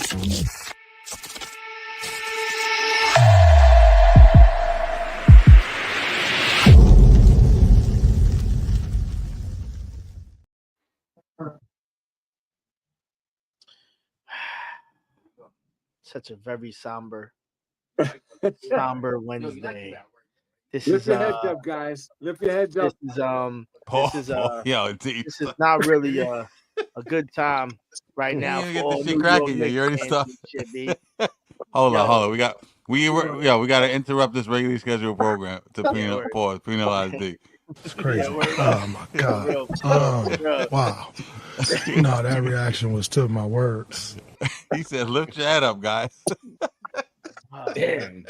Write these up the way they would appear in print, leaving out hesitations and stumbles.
Such a very somber Wednesday. Lift your heads up, guys. Lift your heads up. This is not really a good time right now for all New York Knicks fans and shit, B. Hold on. We got to interrupt this regularly scheduled program to penalize D. It's crazy. Oh my God. Wow. No, that reaction was to my words. He said, "Lift your head up, guys." Damn.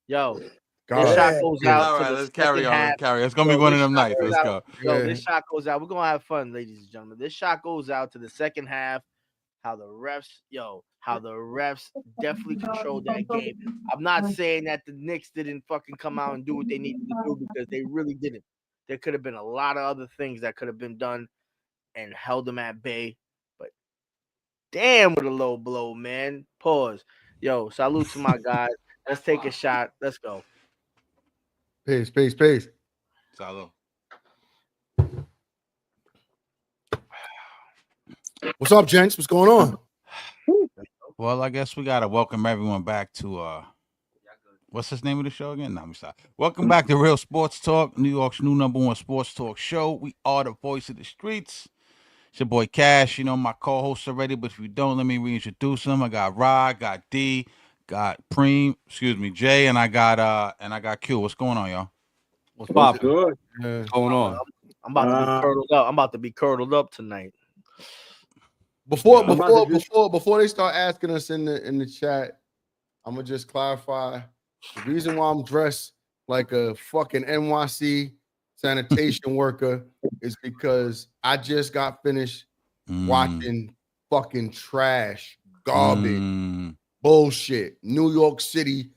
Yo. This shot goes out. All right, let's carry on. It's gonna be one of them nights. Let's go. This shot goes out. We're gonna have fun, ladies and gentlemen. This shot goes out to the second half. How the refs definitely controlled that game. I'm not saying that the Knicks didn't fucking come out and do what they needed to do, because they really didn't. There could have been a lot of other things that could have been done and held them at bay. But damn, with a low blow, man. Pause. Yo, salute to my guys. Let's take a shot. Let's go. Peace. Salud. What's up, gents? What's going on? Well, I guess we gotta welcome everyone back to what's his name of the show again? No, I'm sorry. Welcome back to Real Sports Talk, New York's new #1 sports talk show. We are the voice of the streets. It's your boy Cash. You know my co-hosts already, but if you don't, let me reintroduce them. I got Rod, got D, got Jay, and I got Q. What's going on, y'all? What's poppin'? What's going on? I'm about to be curdled up. I'm about to be curdled up tonight. Before they start asking us in the chat, I'm gonna just clarify the reason why I'm dressed like a fucking NYC sanitation worker is because I just got finished watching fucking trash, garbage, bullshit, New York City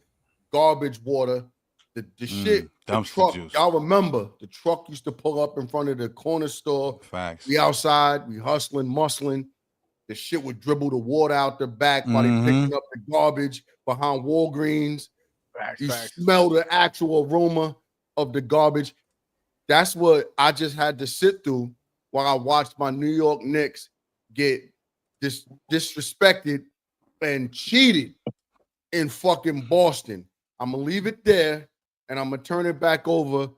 garbage water. The shit, the truck, y'all remember the truck used to pull up in front of the corner store. Facts. We outside, we hustling, muscling. The shit would dribble the water out the back while they picking up the garbage behind Walgreens. You smell the actual aroma of the garbage. That's what I just had to sit through while I watched my New York Knicks get disrespected and cheated in fucking Boston. I'm going to leave it there, and I'm going to turn it back over.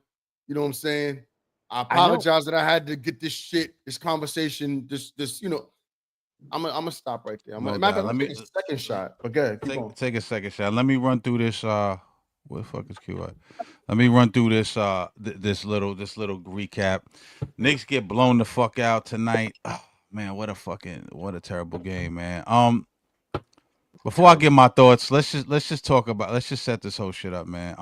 You know what I'm saying? I apologize that I had to get this conversation, I'm gonna stop right there. I'm gonna take a second shot. Okay, take a second shot. Let me run through this. Where the fuck is Q at? Let me run through this. This little recap. Knicks get blown the fuck out tonight. Oh, man, what a terrible game, man. Before I give my thoughts, let's just set this whole shit up, man.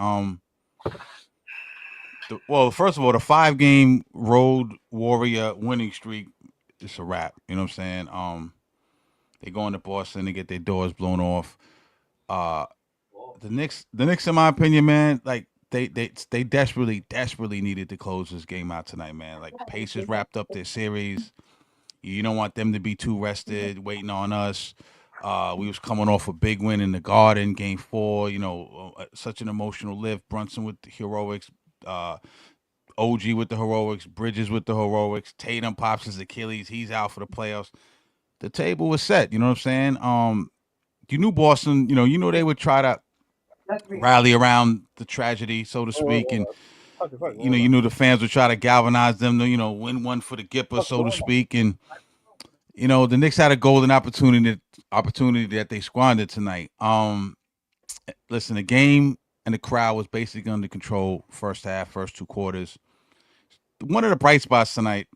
First of all, the 5-game road warrior winning streak. It's a wrap. You know what I'm saying? They go into Boston and get their doors blown off. The Knicks, in my opinion, man, like they desperately needed to close this game out tonight, man. Like Pacers wrapped up their series. You don't want them to be too rested, waiting on us. We was coming off a big win in the Garden, Game 4. You know, such an emotional lift. Brunson with the heroics. OG with the heroics, Bridges with the heroics, Tatum pops his Achilles, he's out for the playoffs. The table was set, you know what I'm saying? You knew Boston, you know they would try to rally around the tragedy, so to speak, and you knew the fans would try to galvanize them to, win one for the Gipper, so to speak, and the Knicks had a golden opportunity that they squandered tonight. Listen, the game and the crowd was basically under control first half, first 2 quarters. One of the bright spots tonight,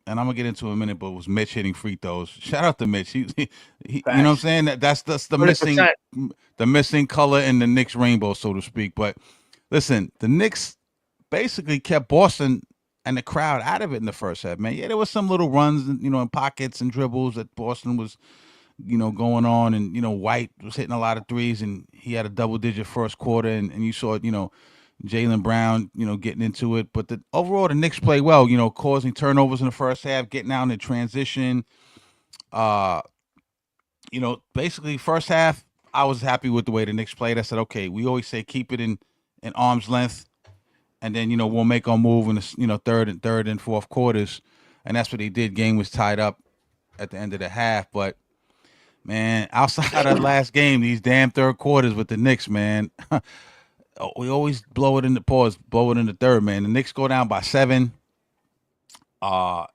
and I'm gonna get into it in a minute, but was Mitch hitting free throws. Shout out to Mitch. He you know what I'm saying? That's the missing color in the Knicks rainbow, so to speak. But listen, the Knicks basically kept Boston and the crowd out of it in the first half, man. Yeah, there was some little runs, in pockets and dribbles that Boston was, going on, and White was hitting a lot of threes, and he had a double-digit first quarter, and you saw Jaylen Brown, getting into it. But overall, the Knicks play well, causing turnovers in the first half, getting out in the transition. basically first half, I was happy with the way the Knicks played. I said, okay, we always say keep it in arm's length, and then we'll make our move in the third and fourth quarters, and that's what they did. Game was tied up at the end of the half, but man, outside of the last game, these damn third quarters with the Knicks, man, we always blow it in the third, man. The Knicks go down by 7. The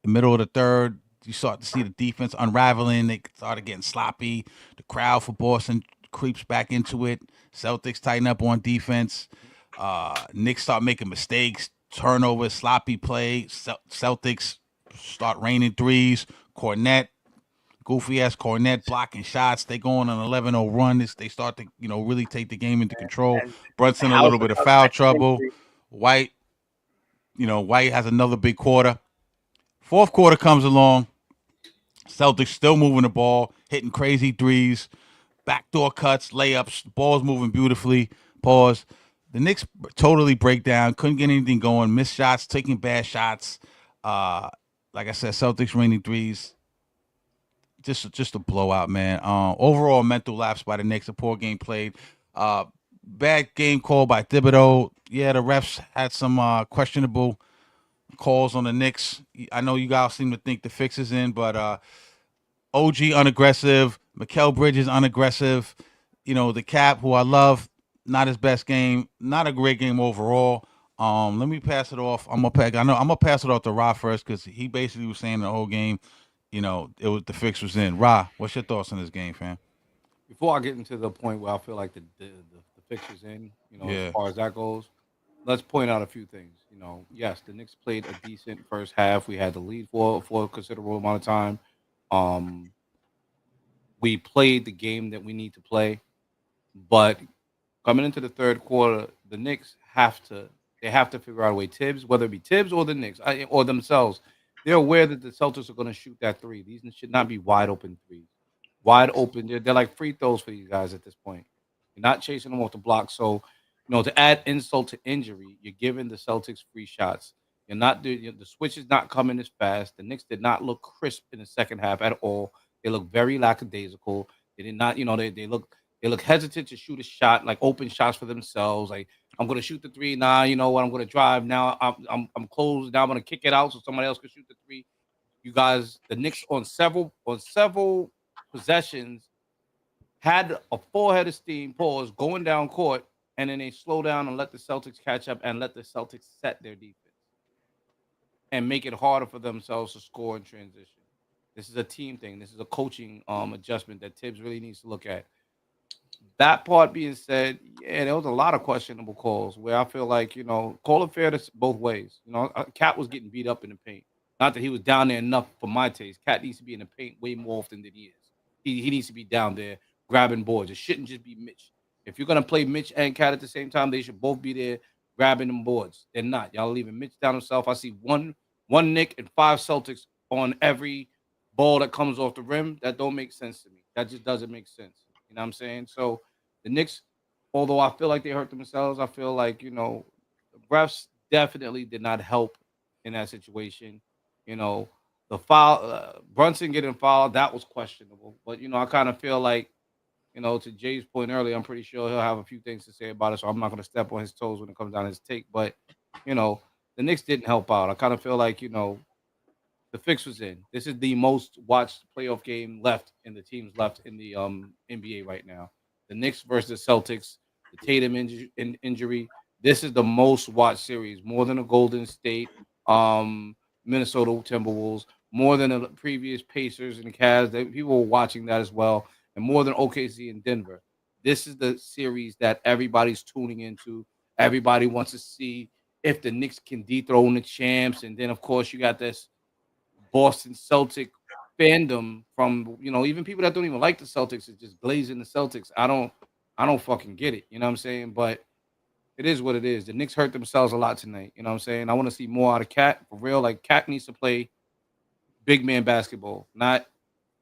middle of the third, you start to see the defense unraveling. They started getting sloppy. The crowd for Boston creeps back into it. Celtics tighten up on defense. Knicks start making mistakes, turnovers, sloppy play. Celtics start raining threes. Goofy ass Cornette blocking shots. They go on an 11-0 run. They start to really take the game into control. And Brunson a House little bit of another foul second trouble. injury. White has another big quarter. Fourth quarter comes along. Celtics still moving the ball, hitting crazy threes, backdoor cuts, layups, ball's moving beautifully. Pause. The Knicks totally break down, couldn't get anything going, missed shots, taking bad shots. Like I said, Celtics raining threes. Just a blowout, man. Overall mental lapse by the Knicks, a poor game played. Bad game call by Thibodeau. Yeah, the refs had some questionable calls on the Knicks. I know you guys seem to think the fix is in, but OG unaggressive, Mikal Bridges unaggressive. The Cap, who I love, not his best game, not a great game overall. Let me pass it off. I'm gonna pass it off to Ra first because he basically was saying the whole game, the fix was in. Ra, what's your thoughts on this game, fam? Before I get into the point where I feel like the fix is in, as Yeah. far as that goes, let's point out a few things. Yes, the Knicks played a decent first half. We had the lead for a considerable amount of time. Um, we played the game that we need to play, but coming into the third quarter, the Knicks have to figure out a way. Tibbs, whether it be Tibbs or the Knicks or themselves, they're aware that the Celtics are going to shoot that three. These should not be wide open threes. Wide open, they're like free throws for these guys at this point. You're not chasing them off the block. So, to add insult to injury, you're giving the Celtics free shots. You're not the switch is not coming as fast. The Knicks did not look crisp in the second half at all. They look very lackadaisical. They did not, they look hesitant to shoot a shot, like open shots for themselves. Like, I'm going to shoot the three now. You know what? I'm going to drive now. I'm closed now. I'm going to kick it out so somebody else can shoot the three. You guys, the Knicks on several possessions had a full head of steam, pause, going down court, and then they slow down and let the Celtics catch up and let the Celtics set their defense and make it harder for themselves to score in transition. This is a team thing. This is a coaching adjustment that Tibbs really needs to look at. That part being said, yeah, there was a lot of questionable calls where I feel like, call it fair to both ways. Cat was getting beat up in the paint. Not that he was down there enough for my taste. Cat needs to be in the paint way more often than he is. He needs to be down there grabbing boards. It shouldn't just be Mitch. If you're going to play Mitch and Cat at the same time, they should both be there grabbing them boards. They're not. Y'all leaving Mitch down himself. I see one Knick and 5 Celtics on every ball that comes off the rim. That don't make sense to me. That just doesn't make sense. You know what I'm saying? So the Knicks, although I feel like they hurt themselves, I feel like, the refs definitely did not help in that situation. The foul, Brunson getting fouled, that was questionable. But, I kind of feel like, to Jay's point earlier, I'm pretty sure he'll have a few things to say about it. So I'm not going to step on his toes when it comes down to his take. But, the Knicks didn't help out. I kind of feel like, the fix was in. This is the most watched playoff game left in the teams left in the NBA right now. The Knicks versus Celtics, the Tatum injury. This is the most watched series, more than the Golden State, Minnesota Timberwolves, more than the previous Pacers and Cavs. People were watching that as well, and more than OKC and Denver. This is the series that everybody's tuning into. Everybody wants to see if the Knicks can dethrone the champs, and then of course you got this Boston Celtic fandom from even people that don't even like the Celtics is just glazing the Celtics. I don't fucking get it. You know what I'm saying? But it is what it is. The Knicks hurt themselves a lot tonight. You know what I'm saying? I want to see more out of Cat for real. Like Cat needs to play big man basketball. Not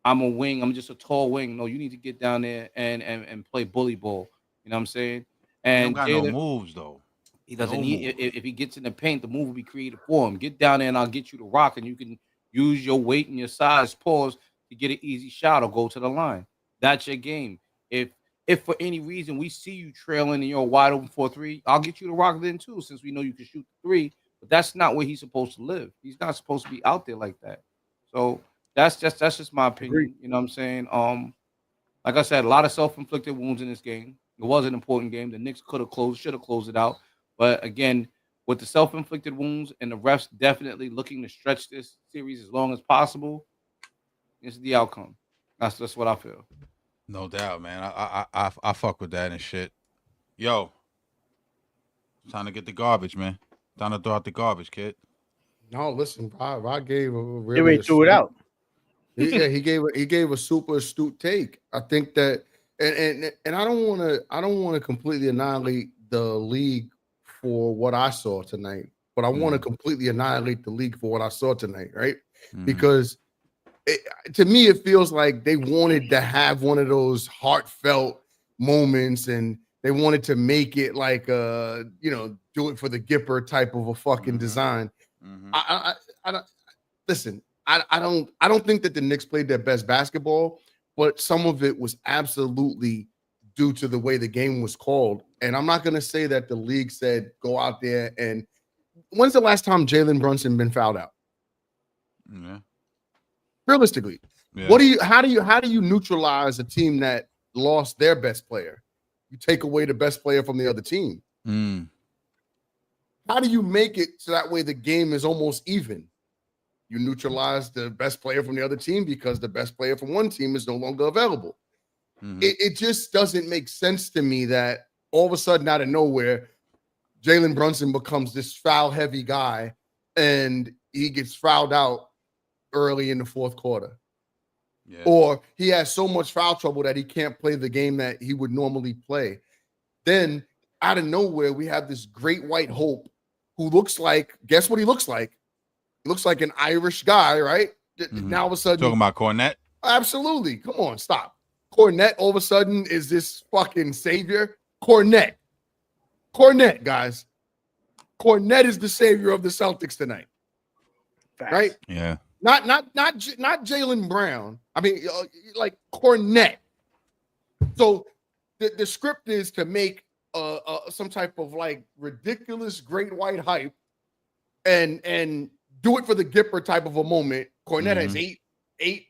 I'm a wing. I'm just a tall wing. No, you need to get down there and play bully ball. You know what I'm saying? He don't And got no moves though. he doesn't No need move. if he gets in the paint, the move will be created for him. Get down there and I'll get you to rock, and you can use your weight and your size, pause, to get an easy shot or go to the line. That's your game. If for any reason we see you trailing and you're wide open for 3, I'll get you to rock then too, since we know you can shoot the 3. But that's not where he's supposed to live. He's not supposed to be out there like that. So that's just my opinion. Agreed. You know what I'm saying? Like I said, a lot of self-inflicted wounds in this game. It was an important game. The Knicks should have closed it out. But again, with the self-inflicted wounds and the refs definitely looking to stretch this series as long as possible, it's the outcome. That's what I feel. No doubt, man. I fuck with that and shit. Yo, time to get the garbage, man. Time to throw out the garbage, kid. No, listen, Rod gave a He really already threw it out. he gave a super astute take. I think that, and I don't want to completely annihilate the league for what I saw tonight, but I want to completely annihilate the league for what I saw tonight, right? Because to me, it feels like they wanted to have one of those heartfelt moments, and they wanted to make it like do it for the Gipper type of a fucking design. I don't listen. I don't think that the Knicks played their best basketball, but some of it was absolutely due to the way the game was called. And I'm not going to say that the league said go out there and. When's the last time Jalen Brunson been fouled out? Yeah. Realistically, how do you neutralize a team that lost their best player? You take away the best player from the other team. How do you make it so that way the game is almost even? You neutralize the best player from the other team because the best player from one team is no longer available. It just doesn't make sense to me that all of a sudden out of nowhere, Jalen Brunson becomes this foul-heavy guy and he gets fouled out early in the fourth quarter. Yeah. Or he has so much foul trouble that he can't play the game that he would normally play. Then out of nowhere, we have this great white hope who looks like, guess what he looks like? He looks like an Irish guy, right? Now all of a sudden. Talking about Cornette? Absolutely. Come on, stop. Cornette all of a sudden is this fucking savior. Cornette, guys. Cornette is the savior of the Celtics tonight. Facts. Right? Yeah. Not Jaylen Brown. I mean, like Cornette. So the script is to make some type of like ridiculous great white hype and do it for the Gipper type of a moment. Cornette has eight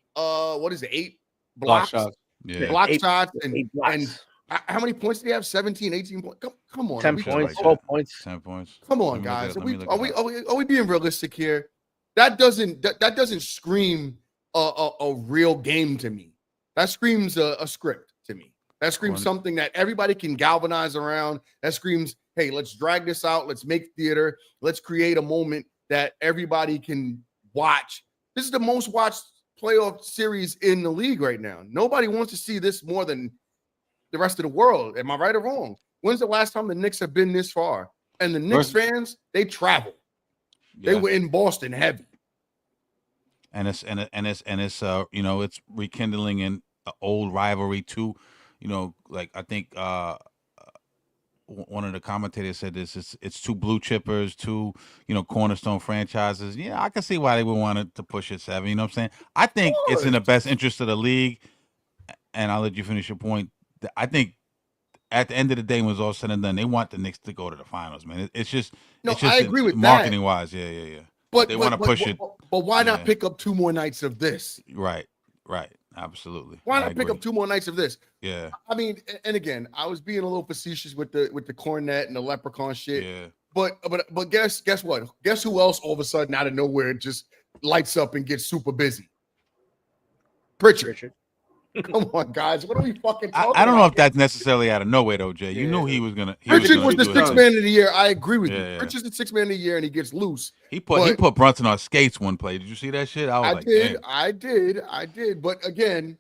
blocks? Shots. Yeah. Block shots and how many points did he have? 17, 18 points. Come on. 10 points, 12 points. 10 points. Come on, guys. Are we being realistic here? That doesn't scream a real game to me. That screams a script to me. That screams something that everybody can galvanize around. That screams, hey, let's drag this out. Let's make theater. Let's create a moment that everybody can watch. This is the most watched playoff series in the league right now. Nobody wants to see this more than the rest of the world. Am I right or wrong? When's the last time the Knicks have been this far? And the Knicks fans, they travel. They were in Boston heavy. And it's it's rekindling an old rivalry too. Like I think one of the commentators said this. It's two blue chippers, two cornerstone franchises. Yeah, I can see why they would want to push it 7. You know what I'm saying? I think it's in the best interest of the league. And I'll let you finish your point. I think at the end of the day, when it's all said and done, they want the Knicks to go to the finals, man. It's just I agree with marketing wise. Yeah. But they want to push it. But why not pick up 2 more nights of this? Right. Absolutely. Why not pick up 2 more nights of this? Yeah. I mean, and again, I was being a little facetious with the Cornette and the leprechaun shit. Yeah. But guess what? Guess who else all of a sudden out of nowhere just lights up and gets super busy? Pritchard. Come on, guys. What are we fucking talking about? I don't know if that's necessarily out of nowhere, though, Jay. You knew he was going to. Pritchard was the 6th man of the year. I agree with you. Pritchard's the 6th man of the year, and he gets loose. He put Brunson on skates one play. Did you see that shit? I did. But again,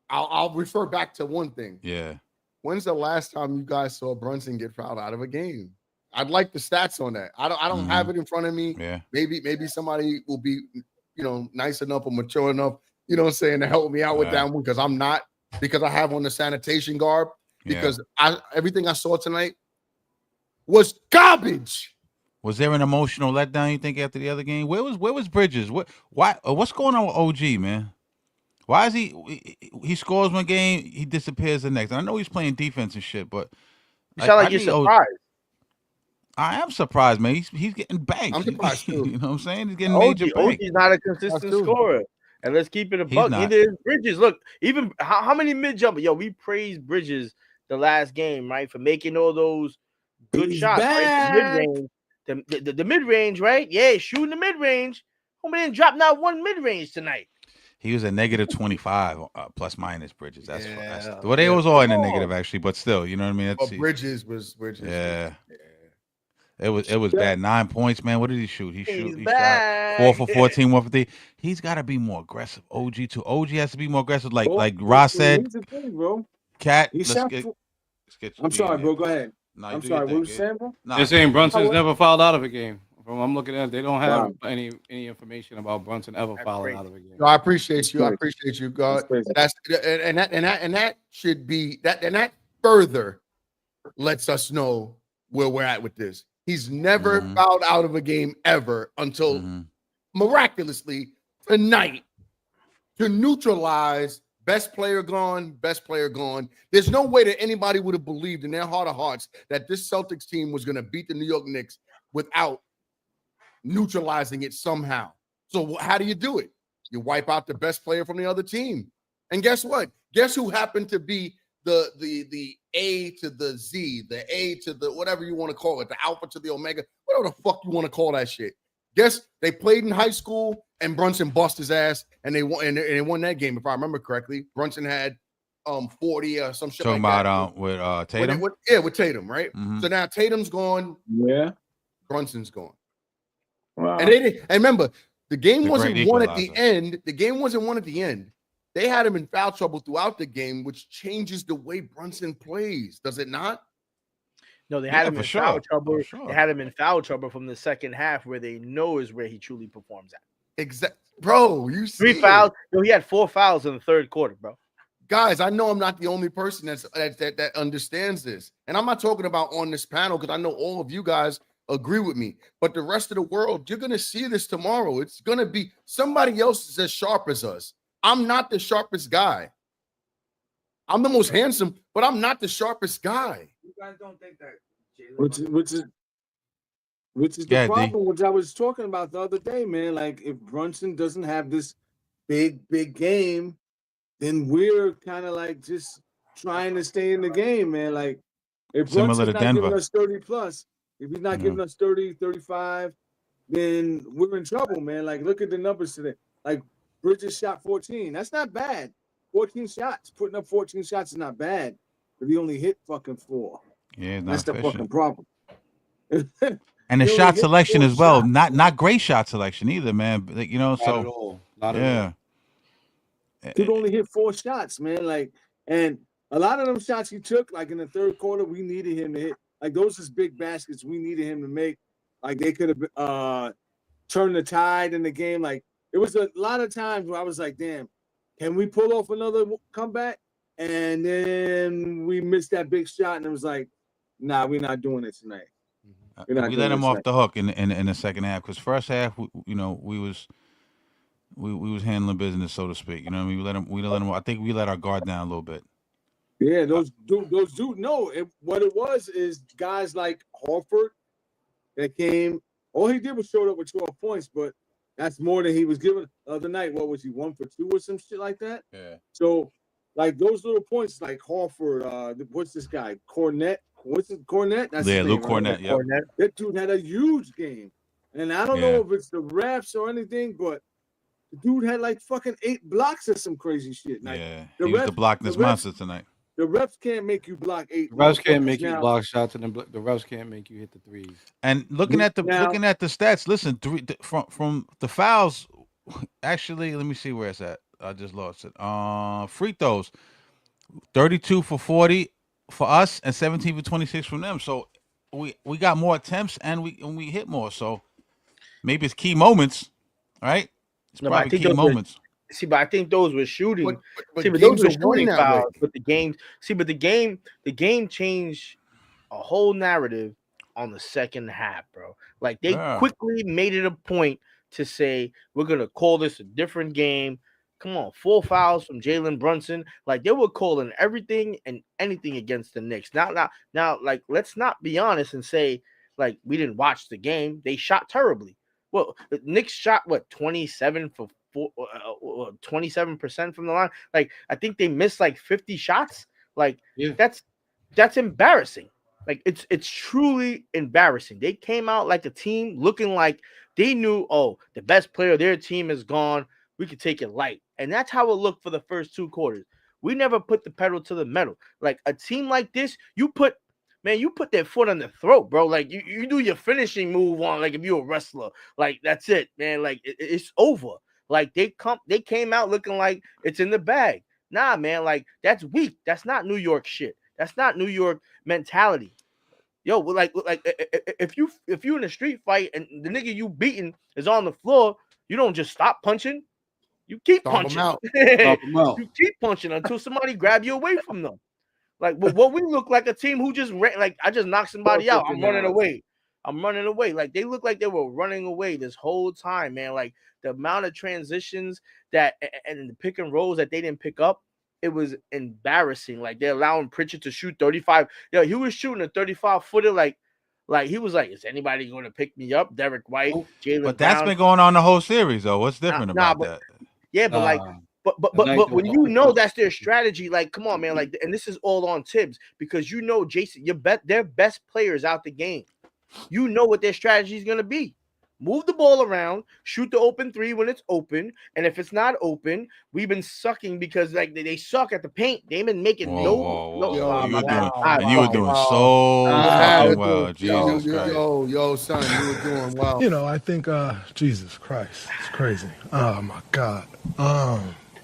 I'll refer back to one thing. Yeah. When's the last time you guys saw Brunson get fouled out of a game? I'd like the stats on that. I don't have it in front of me. Yeah. Maybe somebody will be, nice enough or mature enough, to help me out with that one, because I'm not, because I have on the sanitation garb, because everything I saw tonight was garbage. Was there an emotional letdown, you think, after the other game? Where was Bridges? What's going on with OG, man? Why is he scores one game, he disappears the next? And I know he's playing defense and shit, but You sound like you're surprised. I am surprised, man. He's getting banked. I'm surprised too. You know what I'm saying? He's getting major bank. OG's not a consistent scorer. And let's keep it a He's buck. not. Neither is Bridges. Look, even how many mid jumpers? Yo, we praised Bridges the last game, right, for making all those good shots. Right? The mid range, right? Yeah, shooting the mid range. Homie didn't drop not one mid range tonight. He was a negative 25 plus minus Bridges. That's well, they always are in the negative actually, but still, you know what I mean. But Bridges was Bridges. Yeah. It was bad. 9 points, man. What did he shoot? He shot 4 for 14, 1 for 3. He's got to be more aggressive. OG too. OG has to be more aggressive. Like Ross said. Here's the thing, bro. Cat. I'm sorry, bro. Go ahead. No, I'm sorry. What was you saying, bro? They're saying Brunson's never fouled out of a game. From I'm looking at, they don't have any information about Brunson ever fouling out of a game. No, I appreciate you. I appreciate you, God. That should be that, and that further lets us know where we're at with this. He's never fouled out of a game ever until miraculously tonight to neutralize best player gone. There's no way that anybody would have believed in their heart of hearts that this Celtics team was going to beat the New York Knicks without neutralizing it somehow. So how do you do it? You wipe out the best player from the other team. And guess what? Guess who happened to be the A to the Z, the A to the whatever you want to call it, the alpha to the omega, whatever the fuck you want to call that shit. Guess they played in high school and Brunson bust his ass and they won and they won that game if I remember correctly. Brunson had 40 or some shit. Talking like about that. With Tatum. With Tatum, right? So now Tatum's gone. Yeah. Brunson's gone. Wow. And they didn't. And remember, the game wasn't won at the end. The game wasn't won at the end. They had him in foul trouble throughout the game, which changes the way Brunson plays. Does it not? No, they had him in foul trouble. They had him in foul trouble from the second half, where they know is where he truly performs at. Exactly, bro. You see 3 fouls. No, he had 4 fouls in the third quarter, bro. Guys, I know I'm not the only person that understands this, and I'm not talking about on this panel because I know all of you guys agree with me. But the rest of the world, you're gonna see this tomorrow. It's gonna be somebody else is as sharp as us. I'm not the sharpest guy. I'm the most handsome, but I'm not the sharpest guy. You guys don't think that, which is the problem, which I was talking about the other day, man. Like, if Brunson doesn't have this big game, then we're kind of like just trying to stay in the game, man. Like, if Brunson's not giving us 30 plus, if he's not giving us 30, 35, then we're in trouble, man. Like, look at the numbers today. Like, Bridges shot 14. That's not bad. 14 shots. Putting up 14 shots is not bad. But he only hit fucking 4. Yeah, that's the fucking problem. And the shot selection as well. Not great shot selection either, man. You know, not at all. Not at all. Dude only hit 4 shots, man. Like, and a lot of them shots he took, like in the third quarter, we needed him to hit. Like, those is big baskets we needed him to make. Like, they could have turned the tide in the game. Like, it was a lot of times where I was like, damn, can we pull off another comeback? And then we missed that big shot, and it was like, nah, we're not doing it tonight. We let him off the hook in the second half because first half, we was handling business, so to speak. You know what I mean? We let him. I think we let our guard down a little bit. Yeah, those dudes. No, what it was is guys like Horford that came. All he did was showed up with 12 points, but that's more than he was given the other night. What was he, 1 for 2 or some shit like that? Yeah. So, like, those little points, like Horford, what's this guy? Cornette? What's it? Cornette? That's Luke Cornette, yeah. That dude had a huge game. And I don't know if it's the refs or anything, but the dude had like fucking 8 blocks or some crazy shit. Like, he was the blockness monster tonight. The refs can't make you block 8. The refs can't make you block shots, and the refs can't make you hit the threes. And looking at the stats, listen, from the fouls. Actually, let me see where it's at. I just lost it. Free throws, 32 for 40 for us, and 17 for 26 from them. So we got more attempts, and we hit more. So maybe it's key moments, right? It's probably key moments. But I think those were shooting. But those were shooting fouls. But the game changed a whole narrative on the second half, bro. Like, they quickly made it a point to say, we're gonna call this a different game. Come on, 4 fouls from Jalen Brunson. Like they were calling everything and anything against the Knicks. Now, like let's not be honest and say like we didn't watch the game. They shot terribly. Well, the Knicks shot what 27 for 27% from the line. Like I think they missed like 50 shots. Like Yeah. that's embarrassing. Like it's truly embarrassing. They came out like a team looking like they knew, oh, the best player of their team is gone. We could take it light. And that's how it looked for the first 2 quarters. We never put the pedal to the metal. Like a team like this, you put their foot on the throat, bro. Like you do your finishing move on, like if you're a wrestler. Like that's it, man. Like it's over. Like they came out looking like it's in the bag. Nah, man, like that's weak. That's not New York shit. That's not New York mentality. Yo, like if you in a street fight and the nigga you beating is on the floor, you don't just stop punching. You keep Stomp 'em punching. out. Stomp 'em out. You keep punching until somebody grab you away from them. Like, but what we look like a team who just ran, like I just knocked somebody out. I'm running away. I'm running away. Like they look like they were running away this whole time, man. Like the amount of transitions that and the pick and rolls that they didn't pick up, it was embarrassing. Like they're allowing Pritchard to shoot 35. Yo, he was shooting a 35-footer. Like he was like, is anybody going to pick me up? Derek White, Jalen But that's Brown. been going on the whole series, though. What's different about but, that? Yeah, but like, but when you know that's their strategy, like, come on, man, like, and this is all on Tibbs because you know Jason, their best players out the game. You know what their strategy is gonna be. Move the ball around, shoot the open three when it's open, and if it's not open, we've been sucking because like they suck at the paint. They've been making Whoa. no. You were God. doing, you were doing so Wow. fucking well. Jesus Christ. Yo, son, you were doing well. You know, I think, Jesus Christ, it's crazy. Oh my God.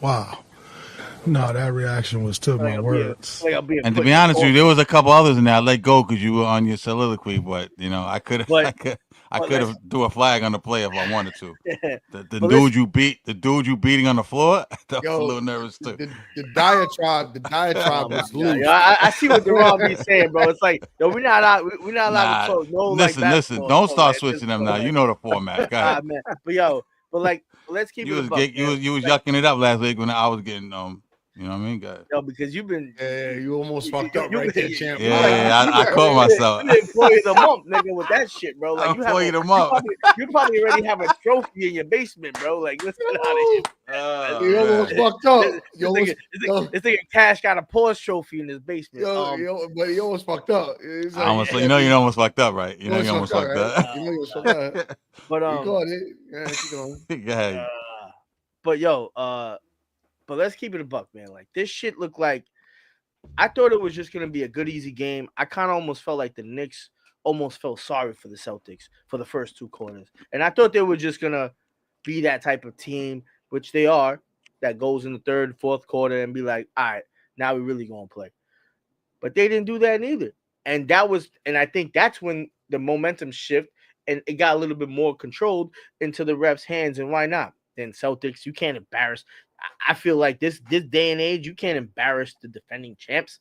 Wow. No, that reaction was to my words. And to be honest with you, there was a couple others in there I let go because you were on your soliloquy. But you know, I could have threw a flag on the play if I wanted to. The dude you beating on the floor, that was a little nervous too. The diatribe was loose. Yeah, I see what Deron be saying, bro. It's like, yo, we're not allowed to talk. No, listen, don't start switching them now. You know the format. Go ahead. Man. But like, let's keep it a buck. You was yucking it up last week when I was getting you know what I mean? No, because you've been. Yeah, you almost fucked up right there, champ. Yeah, I caught myself. You didn't employ them up, nigga, with that shit, bro. Like you probably already have a trophy in your basement, bro. Like, let's get out of here. You almost fucked up. This nigga Cash got a Porsche trophy in his basement. But he almost fucked up. You almost fucked up, right? You know you almost fucked up. You know you almost fucked up. But go ahead. But yo, but let's keep it a buck, man. Like this shit looked like I thought it was just gonna be a good, easy game. I kind of almost felt like the Knicks almost felt sorry for the Celtics for the first 2 quarters, and I thought they were just gonna be that type of team, which they are, that goes in the 3rd, 4th quarter and be like, all right, now we really gonna play. But they didn't do that neither, and I think that's when the momentum shift and it got a little bit more controlled into the refs' hands. And why not? Then Celtics, you can't embarrass. I feel like this day and age, you can't embarrass the defending champs.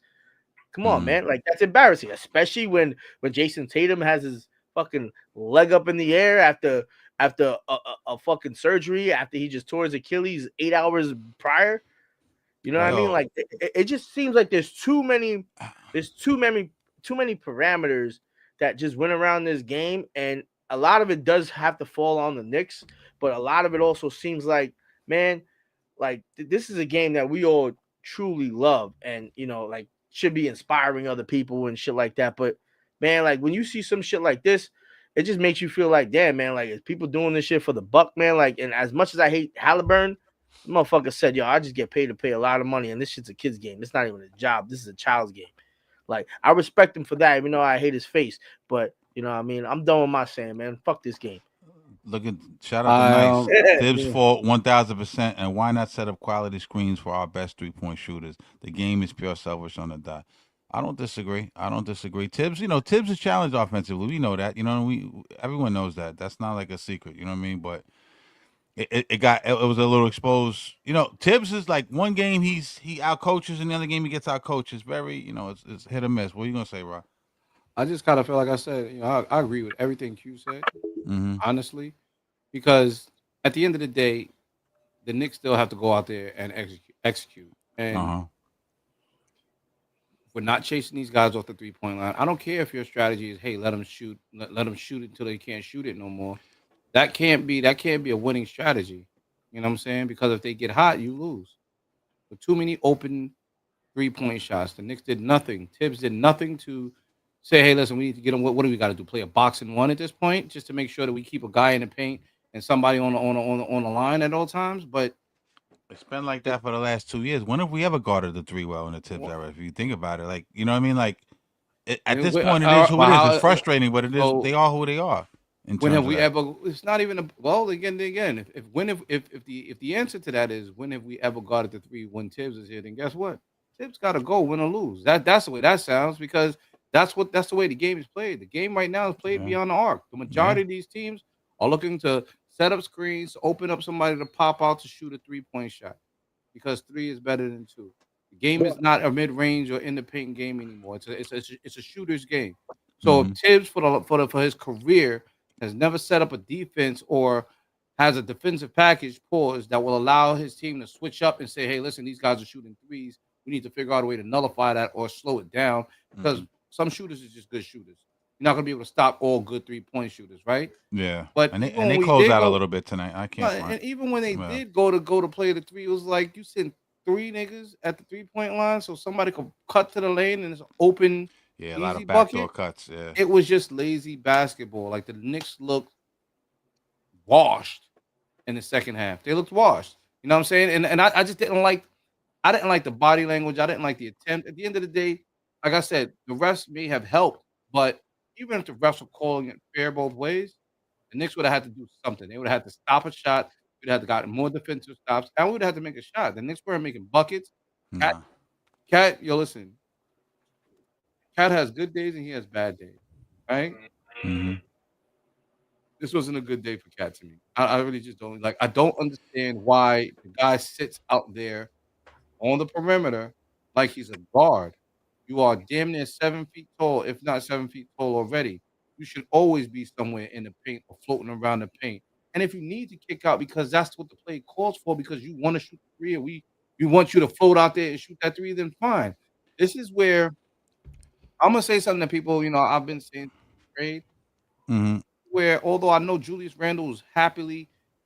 Come on, man. Like, that's embarrassing, especially when Jason Tatum has his fucking leg up in the air after a fucking surgery, after he just tore his Achilles 8 hours prior. You know what I mean? Like, it just seems like there's too many parameters that just went around this game, and a lot of it does have to fall on the Knicks, but a lot of it also seems like, man, like this is a game that we all truly love and, you know, like should be inspiring other people and shit like that. But man, like when you see some shit like this, it just makes you feel like, damn, man, like is people doing this shit for the buck, man? Like, and as much as I hate Halliburton, the motherfucker said, yo, I just get paid to pay a lot of money, and this shit's a kid's game. It's not even a job. This is a child's game. Like, I respect him for that, even though I hate his face. But you know what I mean? I'm done with my saying, man. Fuck this game. Shout out to Nice. Tibbs for 1,000%. And why not set up quality screens for our best 3-point shooters? The game is pure selfish on the dot. I don't disagree. Tibbs, Tibbs is challenged offensively. We know that. Everyone knows that. That's not like a secret. You know what I mean? But it was a little exposed. Tibbs is like one game he out coaches, and the other game he gets out coaches. Very, it's hit or miss. What are you gonna say, Rob? I just kind of feel like I said, I agree with everything Q said, honestly, because at the end of the day, the Knicks still have to go out there and execute. And we're not chasing these guys off the 3-point line. I don't care if your strategy is, hey, let them shoot it until they can't shoot it no more. That can't be a winning strategy. You know what I'm saying? Because if they get hot, you lose. With too many open 3-point shots, the Knicks did nothing. Tibbs did nothing to say, hey, listen, we need to get them. What do we got to do? Play a boxing one at this point, just to make sure that we keep a guy in the paint and somebody on the line at all times. But it's been like that for the last 2 years. When have we ever guarded the 3 well in the Tibbs era? If you think about it, like, you know what I mean? Like, at this point, it is who it is. It's frustrating, but it is. They are who they are. When have we ever? It's not even again. If the answer to that is when have we ever guarded the 3 when Tibbs is here? Then guess what? Tibbs got to go, win or lose. That's the way that sounds, because that's the way the game is played. The game right now is played beyond the arc. The majority of these teams are looking to set up screens, open up somebody to pop out to shoot a 3-point shot, because 3 is better than 2. The game is not a mid-range or in the paint game anymore. It's a shooter's game. So if Tibbs for his career has never set up a defense or has a defensive package that will allow his team to switch up and say, hey, listen, these guys are shooting 3s. We need to figure out a way to nullify that or slow it down, because some shooters are just good shooters. You're not going to be able to stop all good 3-point shooters, right? Yeah. But and they closed out a little bit tonight. I can't. And even when they did go to play the 3, it was like you sent 3 niggas at the 3-point line so somebody could cut to the lane and it's open. Yeah, a lot of backdoor cuts. Yeah, it was just lazy basketball. Like, the Knicks looked washed in the second half. They looked washed. You know what I'm saying? And I just didn't like. I didn't like the body language. I didn't like the attempt. At the end of the day, like I said, the refs may have helped, but even if the refs were calling it fair both ways, the Knicks would have had to do something. They would have had to stop a shot. We'd have to gotten more defensive stops, and we would have to make a shot. The Knicks weren't making buckets. Cat, yo, listen. Cat has good days and he has bad days, right? This wasn't a good day for Cat to me. I really just don't like. I don't understand why the guy sits out there on the perimeter like he's a guard. You are damn near 7 feet tall, if not 7 feet tall already. You should always be somewhere in the paint or floating around the paint. And if you need to kick out because that's what the play calls for, because you want to shoot the 3 or we want you to float out there and shoot that 3, then fine. This is where I'm gonna say something that people, I've been saying trade. Where although I know Julius Randle is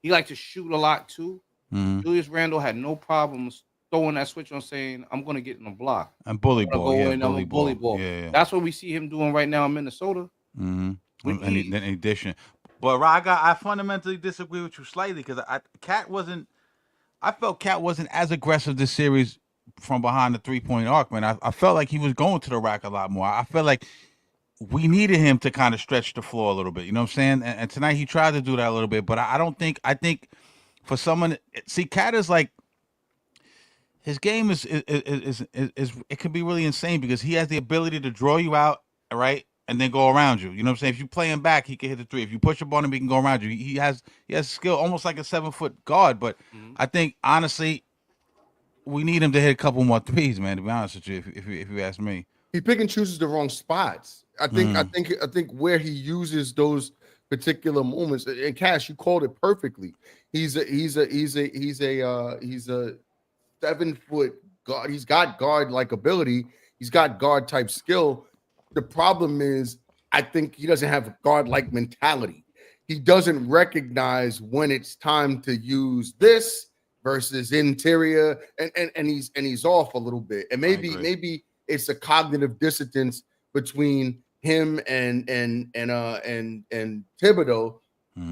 he liked to shoot a lot too. Julius Randle had no problems throwing that switch on, saying, I'm gonna get in the block. And bully ball. Bully ball. Yeah. That's what we see him doing right now in Minnesota. In addition. But I fundamentally disagree with you slightly, because I felt Cat wasn't as aggressive this series from behind the 3-point arc, man. I felt like he was going to the rack a lot more. I felt like we needed him to kind of stretch the floor a little bit. You know what I'm saying? And tonight he tried to do that a little bit, but I think for someone, Cat is like, his game is it can be really insane, because he has the ability to draw you out, right, and then go around you. You know what I'm saying? If you play him back, he can hit the 3. If you push up on him, he can go around you. He has skill, almost like a 7-foot guard. But I think, honestly, we need him to hit a couple more 3s, man. To be honest with you, if you ask me, he pick and chooses the wrong spots. I think where he uses those particular moments, and Cash, you called it perfectly. He's a 7-foot guard. He's got guard-like ability. He's got guard-type skill. The problem is, I think he doesn't have a guard-like mentality. He doesn't recognize when it's time to use this versus interior, and he's off a little bit. And maybe it's a cognitive dissonance between him and Thibodeau,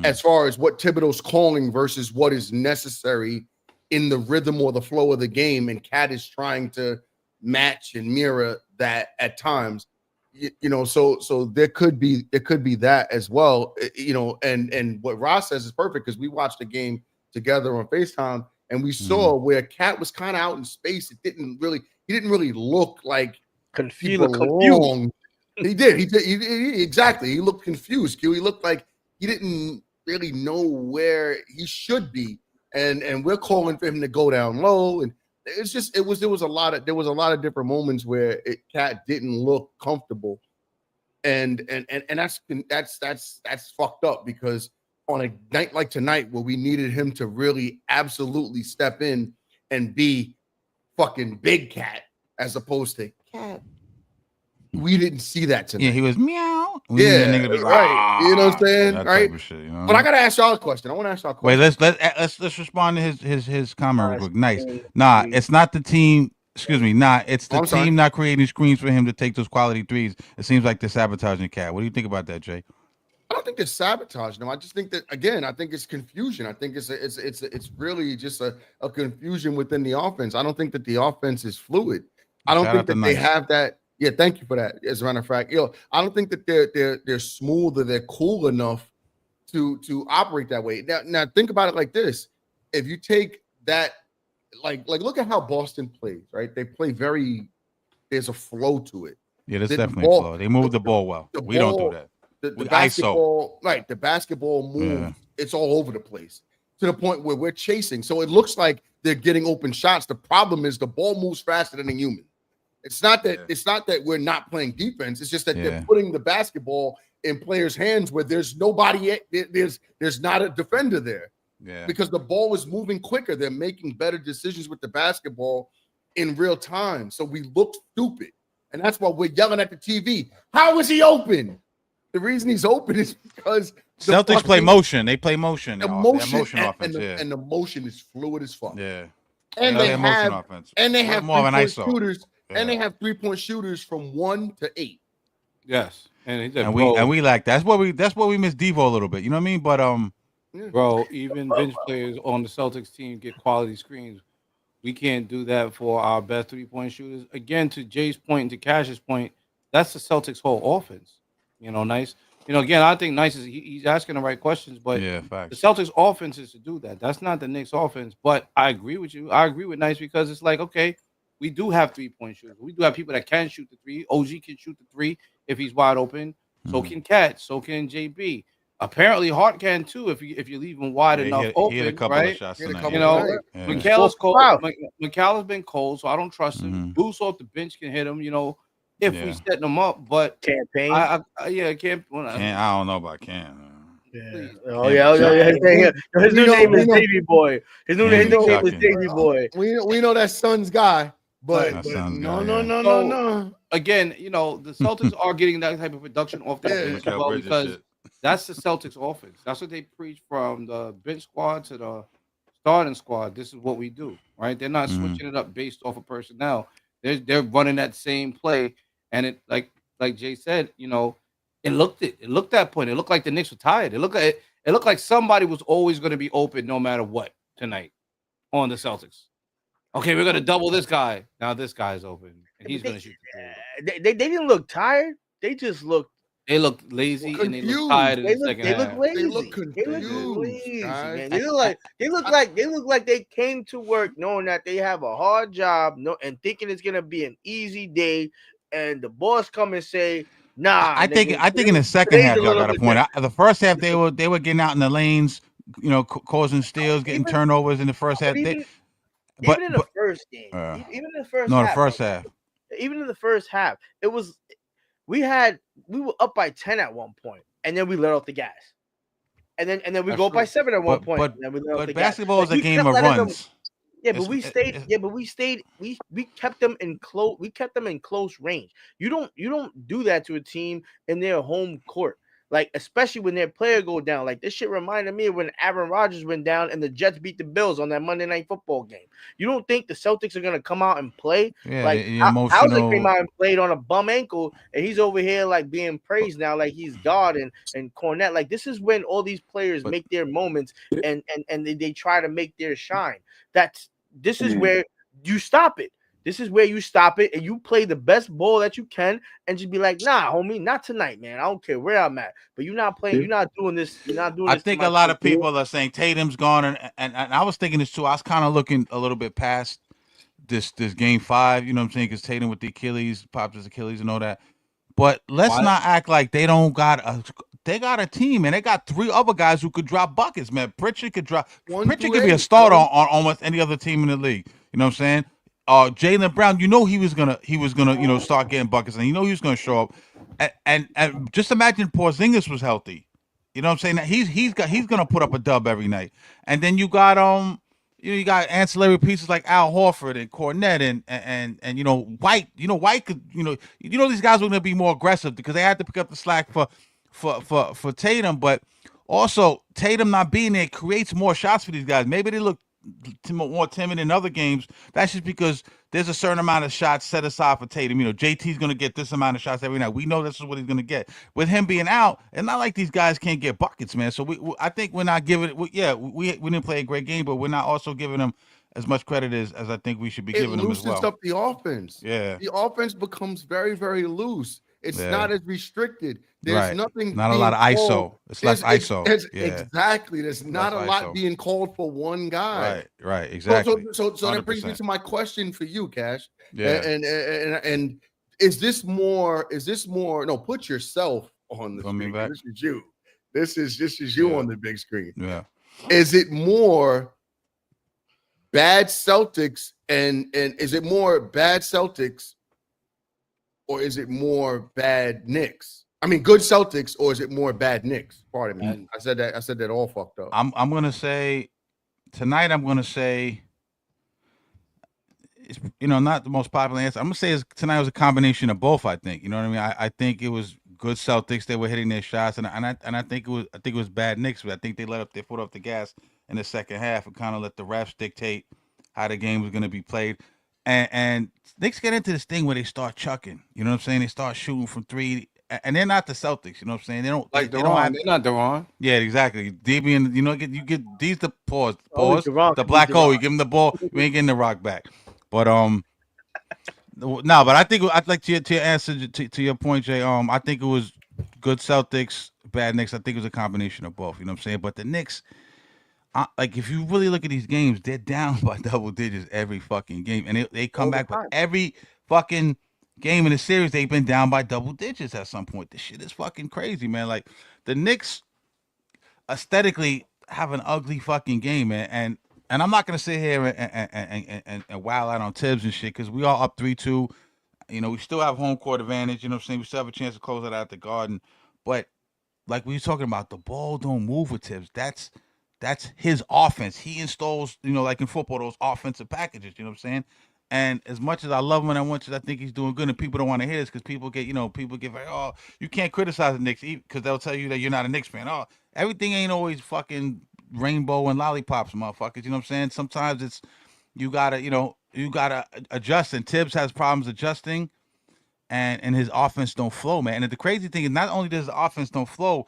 as far as what Thibodeau's calling versus what is necessary in the rhythm or the flow of the game, and Cat is trying to match and mirror that at times. So there could be that as well. And what Ross says is perfect, because we watched the game together on FaceTime, and we saw where Cat was kind of out in space. He didn't really look like confused. He did. Exactly. He looked confused. He looked like he didn't really know where he should be. And we're calling for him to go down low. And it's just there was a lot of different moments where Cat didn't look comfortable. And that's fucked up, because on a night like tonight where we needed him to really absolutely step in and be fucking big cat as opposed to cat. We didn't see that tonight. Yeah, he was meow. Yeah, right. You know what I'm saying? That right. Type of shit, you know? But I gotta ask y'all a question. I want to ask y'all a question. Wait, let's respond to his comment real quick. Nice. Nah, it's not the team. Excuse me. Nah, it's the team not creating screens for him to take those quality threes. It seems like they're sabotaging Cat. What do you think about that, Jay? I don't think it's sabotage. No, I just think that again. I think it's confusion. I think it's really just a confusion within the offense. I don't think that the offense is fluid. I don't think that they have that. Yeah, thank you for that. As a matter of fact, I don't think that they're smooth or they're cool enough to operate that way. Now think about it like this: if you take that, like look at how Boston plays. Right, they play very. There's a flow to it. Yeah, there's definitely a flow. They move the ball well. We don't do that. The basketball, right? The basketball move. It's all over the place to the point where we're chasing. So it looks like they're getting open shots. The problem is the ball moves faster than a human. It's not that we're not playing defense. It's just that they're putting the basketball in players' hands where there's nobody. There's not a defender there. Yeah. Because the ball is moving quicker. They're making better decisions with the basketball in real time. So we look stupid, and that's why we're yelling at the TV. How is he open? The reason he's open is because Celtics play motion. They play motion. The motion offense, and the motion is fluid as fuck. Yeah. And they have more of an ISO shooters, and they have 3-point shooters from 1 to 8. Yes, and we like that's what we miss Devo a little bit. You know what I mean? But bro, even bench players on the Celtics team get quality screens. We can't do that for our best 3-point shooters. Again, to Jay's point and to Cash's point, that's the Celtics' whole offense. Nice. Again, I think Nice is he's asking the right questions, but yeah, facts. The Celtics' offense is to do that. That's not the Knicks' offense. But I agree with you. I agree with Nice because it's like, okay, we do have 3-point shooters. We do have people that can shoot the 3. OG can shoot the 3 if he's wide open. So can Cat. So can JB. Apparently, Hart can too if you leave him wide enough open. He had a couple of shots tonight. McCallum's cold. McCallum's been cold, so I don't trust him. Bruce off the bench can hit him. If we set them up, but campaign. I don't know about Cam. Yeah. Oh yeah. His new name is Davy Boy. His new name is Davy Boy. We know that Sun's guy, but no. Again, the Celtics are getting that type of production off their bench as well because that's the Celtics offense. That's what they preach from the bench squad to the starting squad. This is what we do, right? They're not switching it up based off of personnel. They're running that same play. And it like Jay said, it looked that point. It looked like the Knicks were tired. It looked like somebody was always going to be open no matter what tonight on the Celtics. Okay, we're going to double this guy. Now this guy's open and he's going to shoot. They didn't look tired. They just looked. They looked lazy and they looked tired in the second half. They look lazy. They look confused, man. They look like they came to work knowing that they have a hard job, and thinking it's gonna be an easy day. And the boss come and say, "Nah." I think in the second half y'all got a point. The first half they were getting out in the lanes, causing steals, getting turnovers in the first half. Even in the first game, even in the first half. No, the first half. Even in the first half, it was we were up by 10 at one point, and then we let off the gas, and then we go up by 7 at one point. But basketball is a game of runs. Yeah, but we stayed. We kept them in close. We kept them in close range. You don't do that to a team in their home court. Like, especially when their player go down. Like, this shit reminded me of when Aaron Rodgers went down and the Jets beat the Bills on that Monday Night Football game. You don't think the Celtics are gonna come out and play? Yeah, like Hauser came out and played on a bum ankle, and he's over here like being praised now, like he's God and Cornette. Like, this is when all these players make their moments and they try to make their shine. This is where you stop it. This is where you stop it and you play the best ball that you can and just be like, nah, homie, not tonight, man. I don't care where I'm at. But you're not playing, you're not doing this. You're not doing this. I think a lot of people are saying Tatum's gone, and I was thinking this too. I was kind of looking a little bit past this game 5, you know what I'm saying? Because Tatum with the Achilles, popped his Achilles and all that. But let's not act like they don't got a team, and they got 3 other guys who could drop buckets, man. Pritchard could be a starter on almost any other team in the league. You know what I'm saying? Jaylen Brown, he was gonna start getting buckets, and he was gonna show up. And just imagine Porzingis was healthy. You know what I'm saying? He's gonna put up a dub every night. And then you got you got ancillary pieces like Al Horford and Cornette and White. White could these guys were gonna be more aggressive because they had to pick up the slack for Tatum, but also Tatum not being there creates more shots for these guys. Maybe they look more timid in other games. That's just because there's a certain amount of shots set aside for Tatum. JT's going to get this amount of shots every night. We know this is what he's going to get. With him being out, it's not like these guys can't get buckets, man. So I think we're not giving it. We didn't play a great game, but we're not also giving them as much credit as I think we should be giving them as well. It loosens up the offense. Yeah, the offense becomes very, very loose. It's not as restricted. There's nothing. Not a lot of ISO. It's less ISO. Exactly. There's not a lot being called for one guy. Right. Exactly. So that brings me to my question for you, Cash. Yeah. And is this more? No, put yourself on the screen. This is you. This is you on the big screen. Yeah. Is it more bad Celtics and is it more bad Celtics? Or is it more bad Knicks? I mean, good Celtics, or is it more bad Knicks? Pardon me. I said that all fucked up. I'm gonna say tonight. I'm gonna say it's not the most popular answer. I'm gonna say tonight was a combination of both. I think what I mean. I think it was good Celtics. They were hitting their shots, and I think it was bad Knicks. But I think they let up their foot off the gas in the second half and kind of let the refs dictate how the game was gonna be played. And Knicks get into this thing where they start chucking. You know what I'm saying? They start shooting from three, and they're not the Celtics. You know what I'm saying? They don't like they De'Ron. Don't have, they're not De'Ron. Yeah, exactly. Devian, you get these the pause, the black hole. You give him the ball, you ain't getting the rock back. But no, but I think I'd like to your answer to your point, Jay. I think it was good Celtics, bad Knicks. I think it was a combination of both. You know what I'm saying? But the Knicks. Like if you really look at these games, they're down by double digits every fucking game, and they come back. But every fucking game in the series, they've been down by double digits at some point. This shit is fucking crazy, man. Like the Knicks aesthetically have an ugly fucking game, man. And I'm not gonna sit here and wow out on Tibbs and shit because we are up 3-2. We still have home court advantage. You know what I'm saying? We still have a chance to close it out the Garden, but like we were talking about, the ball don't move with Tibbs. That's his offense. He installs, like in football, those offensive packages. You know what I'm saying? And as much as I love him and I think he's doing good, and people don't want to hear this because people get very, you can't criticize the Knicks because they'll tell you that you're not a Knicks fan. Oh, everything ain't always fucking rainbow and lollipops, motherfuckers. You know what I'm saying? Sometimes it's you gotta adjust, and Tibbs has problems adjusting, and his offense don't flow, man. And the crazy thing is, not only does the offense don't flow,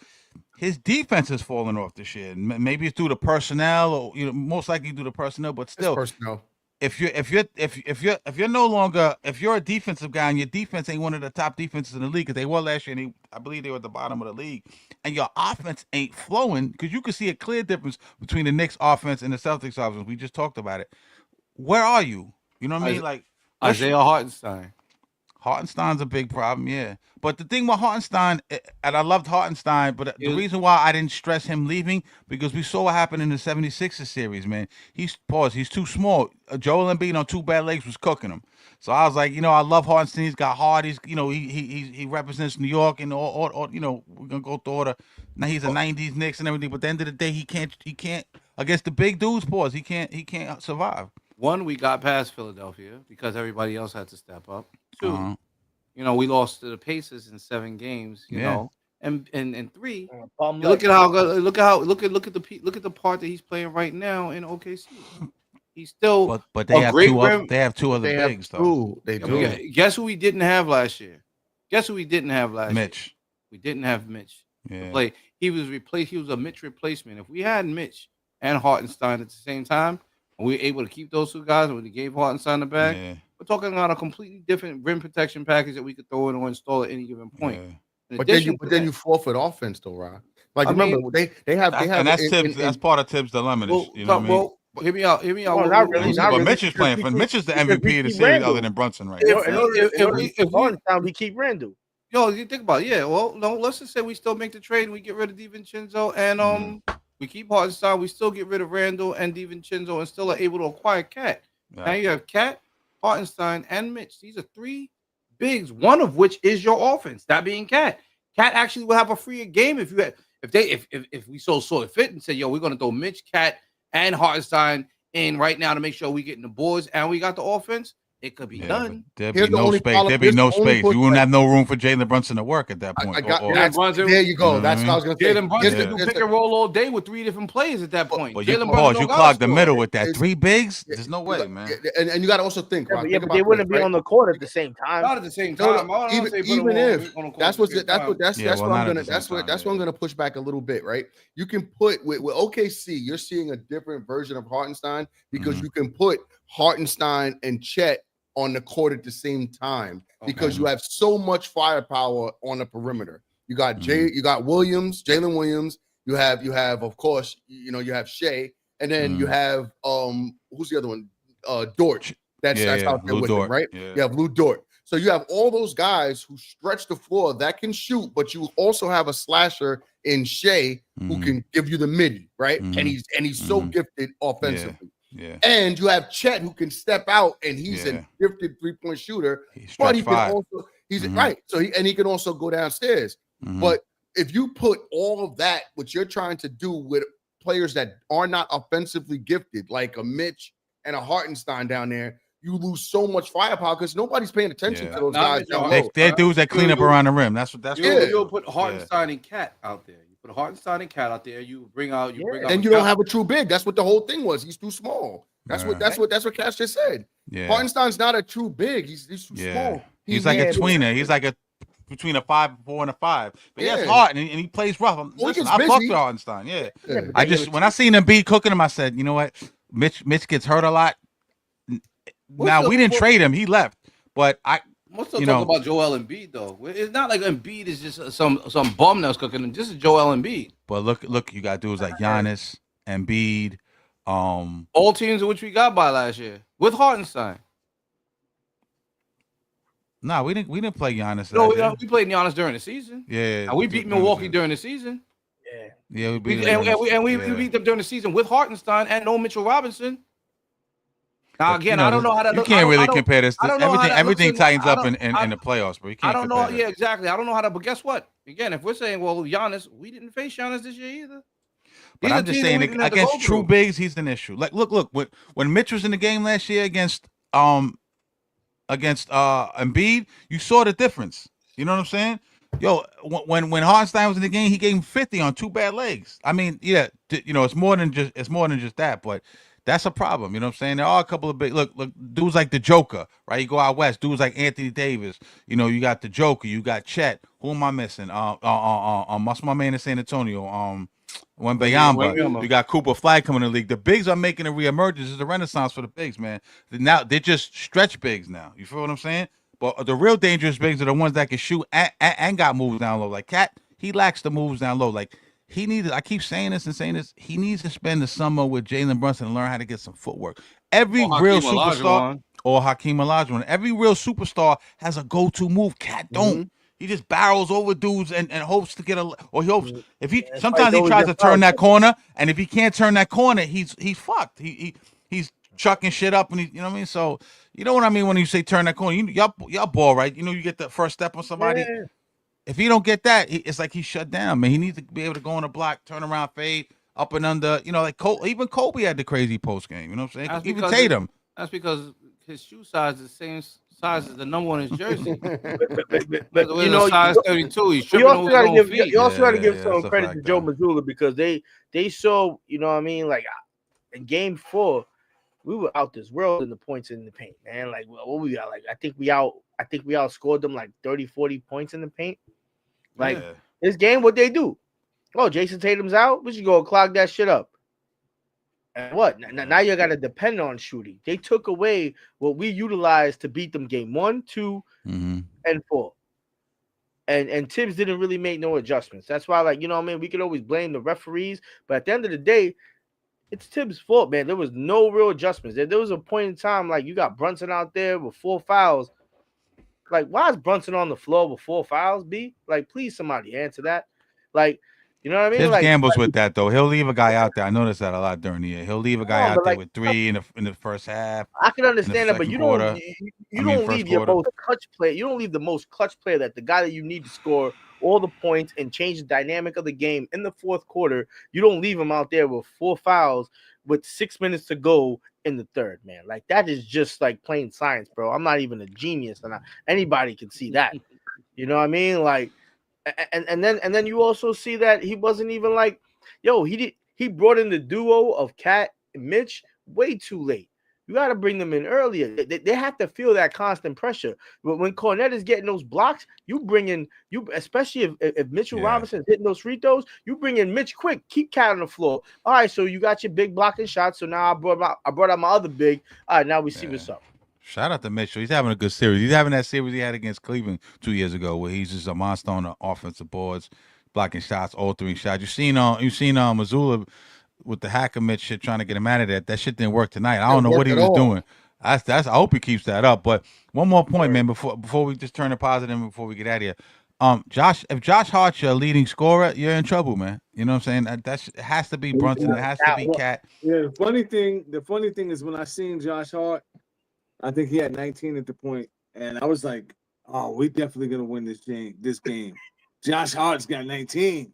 his defense is falling off this year. Maybe it's due to personnel, or most likely due to personnel. But still, personnel. If you're no longer, if you're a defensive guy and your defense ain't one of the top defenses in the league, because they were last year, and I believe they were at the bottom of the league, and your offense ain't flowing, because you can see a clear difference between the Knicks offense and the Celtics offense. We just talked about it. Where are you? You know what I mean? Like Isaiah Hartenstein. Hartenstein's a big problem, yeah. But the thing with Hartenstein, and I loved Hartenstein, but the reason why I didn't stress him leaving, because we saw what happened in the 76ers series, man. He's too small. Joel Embiid on two bad legs was cooking him. So I was like, I love Hartenstein. He's got heart. He's, he represents New York and all we're gonna go through all the. Now he's a 90s Knicks and everything, but at the end of the day, he can't against the big dudes. He can't survive. One, we got past Philadelphia because everybody else had to step up. Two, we lost to the Pacers in 7 games. You know, and 3, look at the part that he's playing right now in OKC. He's still, but they have two other bigs though. They do. Guess who we didn't have last year? Mitch. We didn't have Mitch. Yeah. Play. He was replaced. He was a Mitch replacement. If we had Mitch and Hartenstein at the same time, and we were able to keep those two guys, and we gave Hartenstein the bag, we're talking about a completely different rim protection package that we could throw in or install at any given point. Yeah. But then you forfeit offense though, Ron. Like remember they have and that's part of Tibbs' dilemma. Hear me out. Well, not really. But Mitch is playing for Mitch is the MVP of the series other than Brunson right now. If we keep Randall. Yo, you think about it. Yeah, well, no, let's just say we still make the trade and we get rid of DiVincenzo and we keep Hartenstein, we still get rid of Randall and DiVincenzo and still are able to acquire Cat. Now you have Cat, Hartenstein, and Mitch. These are 3 bigs, one of which is your offense, that being Cat. Cat actually will have a freer game if you had. if we saw it fit and said, yo, we're gonna throw Mitch, Cat, and Hartenstein in right now to make sure we getting the boards and we got the offense, it could be done. There'd be no space. There'd be no space. You wouldn't have no room for Jalen Brunson to work at that point. There you go. That's what I was going to say. Jalen Brunson can pick and roll all day with 3 different players at that point. But you clog the middle with that 3 bigs. There's no way, man. And you got to also think. But they wouldn't be on the court at the same time. Not at the same time. Even if that's what I'm gonna push back a little bit, right? You can put with OKC, you're seeing a different version of Hartenstein because you can put Hartenstein and Chet on the court at the same time because you have so much firepower on the perimeter. You got you got Williams, Jalen Williams. You have of course, you have Shea, and then you have who's the other one? Dort. That's out there with him, right? Yeah. You have Lou Dort. So you have all those guys who stretch the floor that can shoot, but you also have a slasher in Shea who can give you the midi, right? And he's so gifted offensively. Yeah. And you have Chet who can step out and he's a gifted 3-point shooter, but he can also right. So he can also go downstairs. But if you put all of that, what you're trying to do with players that are not offensively gifted, like a Mitch and a Hartenstein down there, you lose so much firepower because nobody's paying attention to those guys. They're dudes that clean up around the rim. That's you'll put Hartenstein and Cat out there. You put Hartenstein and Cat out there. You bring out. And you don't have a true big. That's what the whole thing was. He's too small. That's what Cash just said. Yeah. Hartenstein's not a true big. He's too small. He's like a tweener. He's like between a 5'4" and a 5. But he has heart and he plays rough. Listen, I fucked with Hartenstein. Yeah. When I seen Embiid cooking him, I said, you know what? Mitch gets hurt a lot. Now we didn't trade him; he left. But What's the talk about Joel Embiid though? It's not like Embiid is just some bum that's cooking him. This is Joel Embiid. But look, you got dudes like Giannis, Embiid, all teams in which we got by last year with Hartenstein. Nah, we didn't play Giannis. No, we played Giannis during the season. Yeah, and we beat Milwaukee during the season. Yeah, we beat we beat them during the season with Hartenstein and no Mitchell Robinson. Now again, I don't know how to. You can't really compare this. Everything tightens up in the playoffs, but you can't. I don't know. Yeah, exactly. I don't know how to. But guess what? Again, if we're saying, well, Giannis, we didn't face Giannis this year either. But I'm just saying, against true bigs, he's an issue. Like, look. When Mitch was in the game last year against Embiid, you saw the difference. You know what I'm saying? Yo, when Hartenstein was in the game, he gave him 50 on 2 bad legs. I mean, it's more than just that, but. That's a problem, you know what I'm saying? There are a couple of big look dudes like the Joker, right? You go out west, dudes like Anthony Davis. You got the Joker, you got Chet. Who am I missing? What's my man in San Antonio? Wembanyama. You got Cooper Flag coming in the league. The bigs are making a reemergence. It's a renaissance for the bigs, man. Now they're just stretch bigs now. You feel what I'm saying? But the real dangerous bigs are the ones that can shoot and got moves down low. Like Cat, he lacks the moves down low. Like I keep saying this. He needs to spend the summer with Jalen Brunson and learn how to get some footwork. Every real superstar or Hakeem Olajuwon, every real superstar has a go-to move. Cat don't. He just barrels over dudes and hopes to get sometimes he tries to turn that corner, and if he can't turn that corner, he's fucked. He's chucking shit up, and you know what I mean. So you know what I mean when you say turn that corner. Y'all ball right. You get the first step on somebody. Yeah. If he don't get that, it's like he's shut down, man. He needs to be able to go on the block, turn around, fade, up and under. Like even Kobe had the crazy post game. You know what I'm saying? Even Tatum. That's because his shoe size is the same size as the number on his jersey. Size 32. He's tripping over his own feet. You also got to give some credit to Joe Mazzulla because they saw, you know what I mean? Like in game 4, we were out this world in the points in the paint, man. Like what we got? Like I think we outscored them like 30, 40 points in the paint. Like this game, what they do? Oh, Jason Tatum's out. We should go clog that shit up. And what? Now you got to depend on shooting. They took away what we utilized to beat them game 1, 2, and 4. And Tibbs didn't really make no adjustments. That's why, like, you know what I mean? We could always blame the referees, but at the end of the day, it's Tibbs' fault, man. There was no real adjustments. There was a point in time, like, you got Brunson out there with 4 fouls. Like, why is Brunson on the floor with 4 fouls, B? Like, please, somebody answer that. Like, you know what I mean? Tibbs gambles with that, though. He'll leave a guy out there. I noticed that a lot during the year. He'll leave a guy out there with 3 in the first half. I can understand that, but you don't leave your most clutch player. You don't leave the most clutch player, that the guy that you need to score all the points and change the dynamic of the game in the fourth quarter, you don't leave him out there with 4 fouls with 6 minutes to go in the third, man. Like that is just like plain science, bro. I'm not even a genius, and anybody can see that. You know what I mean? Like, and then you also see that he wasn't even like, yo, he brought in the duo of Cat and Mitch way too late. You got to bring them in earlier. They have to feel that constant pressure. But when Cornette is getting those blocks, you bring in especially if Mitchell Robinson's hitting those free throws, you bring in Mitch quick. Keep Cat on the floor. All right, so you got your big blocking shots. So now I brought out my other big. All right, now we see what's up. Shout out to Mitchell. He's having a good series. He's having that series he had against Cleveland 2 years ago, where he's just a monster on the offensive boards, blocking shots, altering shots. You've seen Missoula with the hacker Mitch shit trying to get him out of that. That shit didn't work tonight. I don't know what he was doing. I hope he keeps that up. But one more point, man, before we just turn to positive before we get out of here. If Josh Hart's your leading scorer, you're in trouble, man. You know what I'm saying? It has to be Brunson. It has to be Cat. Yeah, the funny thing is when I seen Josh Hart, I think he had 19 at the point, and I was like, "Oh, we're definitely gonna win this game." Josh Hart's got 19,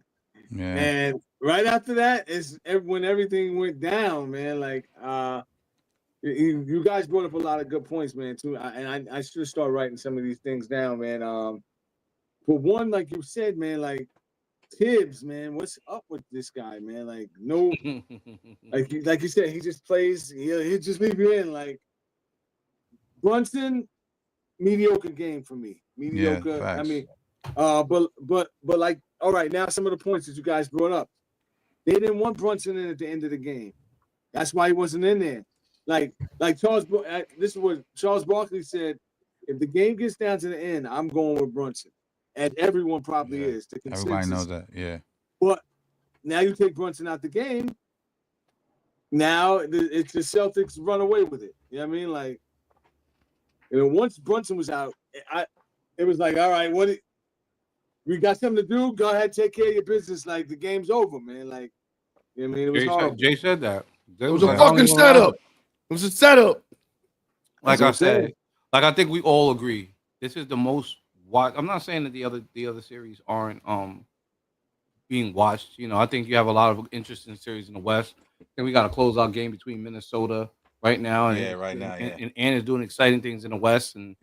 and right after that is when everything went down, man. Like, you guys brought up a lot of good points, man. Too, and I should start writing some of these things down, man. For one, like you said, man, like Tibbs, man, what's up with this guy, man? Like, no, like you said, he just plays. He'll just leave you in, like. Brunson, mediocre game for me. Mediocre. Yeah, I mean, but like, all right, now some of the points that you guys brought up. They didn't want Brunson in at the end of the game. That's why he wasn't in there. Like this is what Charles Barkley said. If the game gets down to the end, I'm going with Brunson. And everyone probably is. The consensus. Everybody knows that, yeah. But now you take Brunson out the game. Now it's the Celtics run away with it. You know what I mean? Like, once Brunson was out, it was like, all right, we got something to do? Go ahead, take care of your business. Like, the game's over, man. Like, you know what I mean? It was horrible. Jay said that. It was a fucking setup. It was a setup. Like I said, like I think we all agree. This is the most watched. I'm not saying that the other series aren't being watched. You know, I think you have a lot of interesting series in the West. And we got a closeout game between Minnesota right now, and and is doing exciting things in the West, and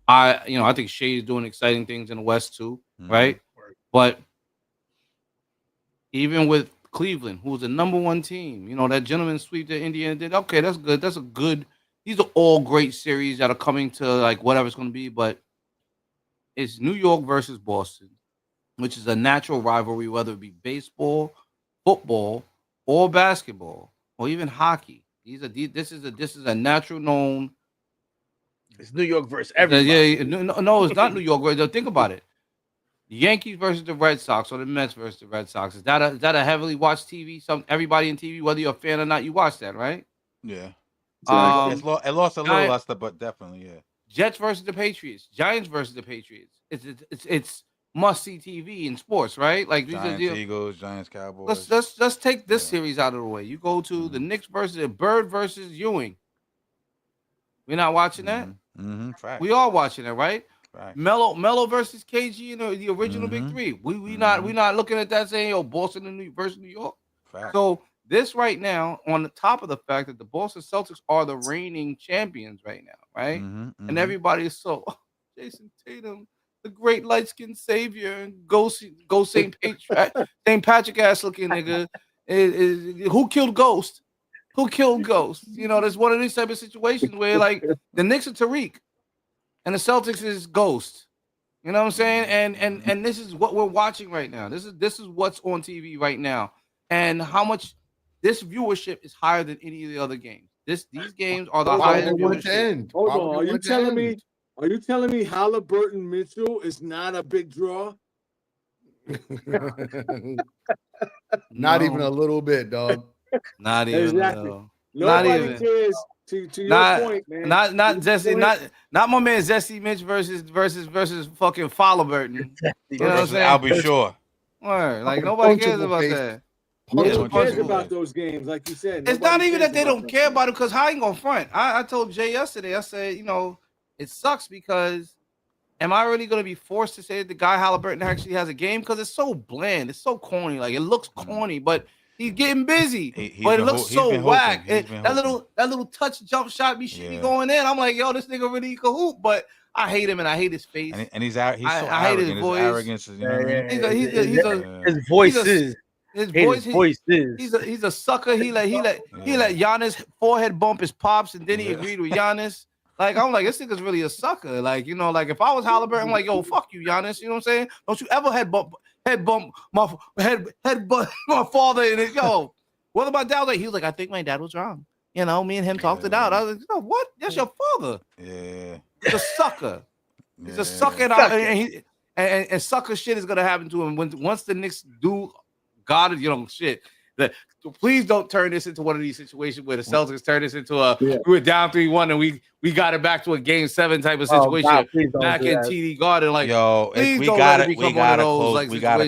I think Shea is doing exciting things in the West too, right? But even with Cleveland, who was the number one team, you know, that gentleman sweep that Indiana did. Okay, that's good. That's a good. These are all great series that are coming to like whatever it's going to be, but it's New York versus Boston, which is a natural rivalry, whether it be baseball, football, or basketball, or even hockey. This is a natural known. It's New York versus everybody. No, it's not New York. Think about it. The Yankees versus the Red Sox, or the Mets versus the Red Sox. Is that a heavily watched TV? Everybody in TV, whether you're a fan or not, you watch that, right? Yeah. It lost a little luster, but definitely, yeah. Jets versus the Patriots. Giants versus the Patriots. It's must see TV in sports, right? Like Giants, Eagles, Giants, Cowboys. Let's take this series out of the way. You go to the Knicks versus Bird versus Ewing. We're not watching that. We are watching it, right? Melo versus KG and the original Big Three. We not looking at that saying, Boston versus New York. So this right now, on the top of the fact that the Boston Celtics are the reigning champions right now, right? And everybody is so Jason Tatum, the great light-skinned savior, and go St. Patrick ass looking nigga. Who killed Ghost? Who killed Ghost? You know, there's one of these type of situations where like the Knicks are Tariq and the Celtics is Ghost. You know what I'm saying? And this is what we're watching right now. This is what's on TV right now. And how much this viewership is higher than any of the other games. These games are the highest viewership. Hold on, are you telling me Halliburton Mitchell is not a big draw? Not even a little bit, dog. Not even. No. Nobody cares. To your point, man. Not Jesse. Not my man Jesse Mitch versus fucking Halliburton. You know what I'm saying? I'll be sure. Like nobody cares about that. Nobody cares about those games, like you said. It's not even that they don't care about it, because I ain't gonna front. I told Jay yesterday. I said, it sucks because am I really going to be forced to say that the guy Halliburton actually has a game? Because it's so bland. It's so corny. Like, it looks corny, but he's getting busy. But it looks so whack. That little touch jump shot she be going in. I'm like, yo, this nigga really can hoop. But I hate him and I hate his face. And he's so arrogant. His arrogance is, you know what I mean? His voice is. His voice is. He's a sucker. He let Giannis forehead bump his pops, and then he agreed with Giannis. Like, I'm like, this nigga's really a sucker. Like, you know, like if I was Halliburton, I'm like, yo, fuck you, Giannis. You know what I'm saying? Don't you ever head bump my father. And it, yo, what about dad? Like, he was like, I think my dad was wrong. You know, me and him talked it out. I was like, no, what? That's your father. Yeah. He's a sucker. He's a sucker, and sucker shit is gonna happen to him once the Knicks do God, you know, shit. Please don't turn this into one of these situations where the Celtics turn this into we were down 3-1 and we got it back to a game 7 type of situation back in TD Garden. Like, yo, we gotta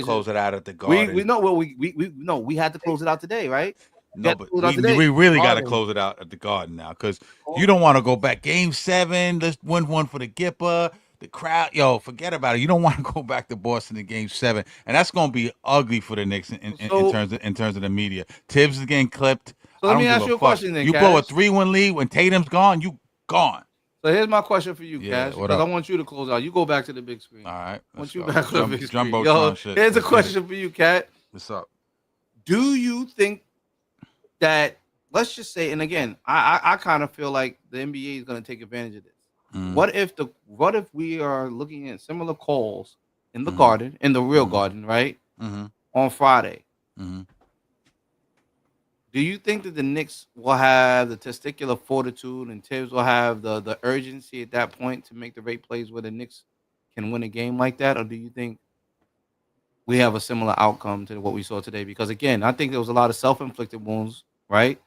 close it out at the Garden. We know we had to close it out today, right? No, but we really got to close it out at the Garden now, because you don't want to go back. Game 7, let's win one for the Gipper. The crowd, yo, forget about it. You don't want to go back to Boston in Game 7, and that's going to be ugly for the Knicks in terms of the media. Tibbs is getting clipped. So let me ask you a question then, You blow a 3-1 lead when Tatum's gone, you gone. So here's my question for you, Cash, because I want you to close out. You go back to the big screen. All right. I want you back to the big screen. Yo, here's a question for you, Cat. What's up? Do you think that, let's just say, and again, I kind of feel like the NBA is going to take advantage of this. What if we are looking at similar calls in the Garden, in the real Garden, right? On Friday. Do you think that the Knicks will have the testicular fortitude and Tibbs will have the urgency at that point to make the right plays where the Knicks can win a game like that? Or do you think we have a similar outcome to what we saw today? Because again, I think there was a lot of self-inflicted wounds, right?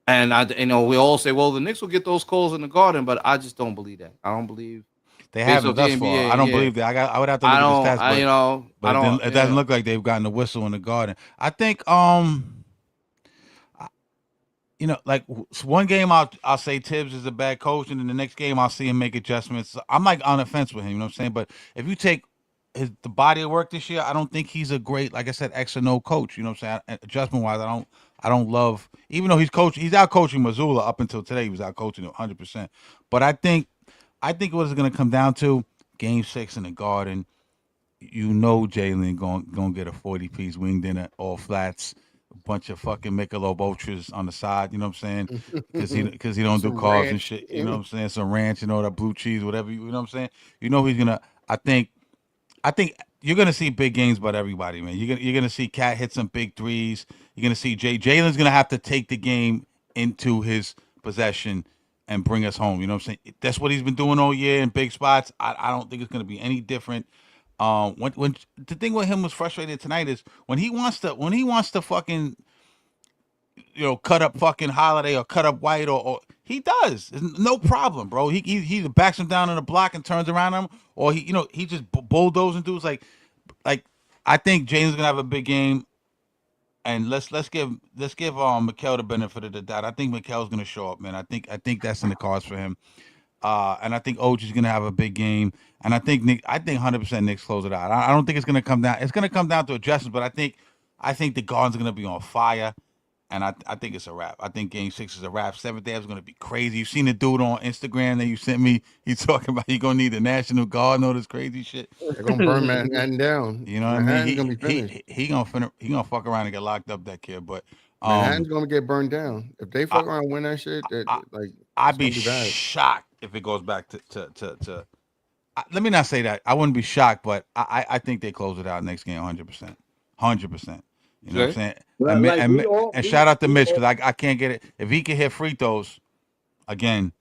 And we all say, well, the Knicks will get those calls in the Garden, but I just don't believe that. I don't believe they haven't thus far. I don't believe that. I would have to look at the stats, but it doesn't look like they've gotten the whistle in the Garden. I think, like one game I'll say Tibbs is a bad coach, and in the next game I'll see him make adjustments. I'm like on the fence with him, you know what I'm saying? But if you take the body of work this year, I don't think he's a great, like I said, X or no coach. You know what I'm saying? Adjustment wise, I don't love, even though he's out coaching Missoula up until today. He was out coaching 100%. But I think what it's going to come down to, Game 6 in the Garden. You know, Jalen going to get a 40-piece wing dinner, all flats, a bunch of fucking Michelob Ultras on the side. You know what I'm saying? Because he don't do carbs and shit. You know what I'm saying? Some ranch, that blue cheese, whatever. You know what I'm saying? You know he's gonna. I think you're gonna see big games by everybody, man. You're gonna see Cat hit some big threes. You're gonna see Jalen's gonna have to take the game into his possession and bring us home. You know what I'm saying? That's what he's been doing all year in big spots. I don't think it's gonna be any different. When the thing with him was frustrated tonight is when he wants to fucking cut up fucking Holiday or cut up White or he does. It's no problem, bro. He backs him down on the block and turns around him, or he just bulldozing dudes like I think James gonna have a big game, and let's give Mikal the benefit of the doubt. I think Mikal's gonna show up, man. I think that's in the cards for him. And I think OG's gonna have a big game, and I think 100% Knicks close it out. I don't think it's gonna come down. It's gonna come down to adjustments, but I think the Garden's gonna be on fire. And I think it's a wrap. I think Game 6 is a wrap. 7th day is going to be crazy. You've seen the dude on Instagram that you sent me. He's talking about he going to need the National Guard and all this crazy shit. They're going to burn Manhattan down. You know what I mean? He going to fuck around and get locked up, that kid. But Manhattan's going to get burned down. If they fuck around and win that shit, I'd be shocked if it goes back to let me not say that. I wouldn't be shocked, but I think they close it out next game 100%. 100%. You know what I'm saying? And shout out to Mitch, because I can't get it. If he can hit free throws, again,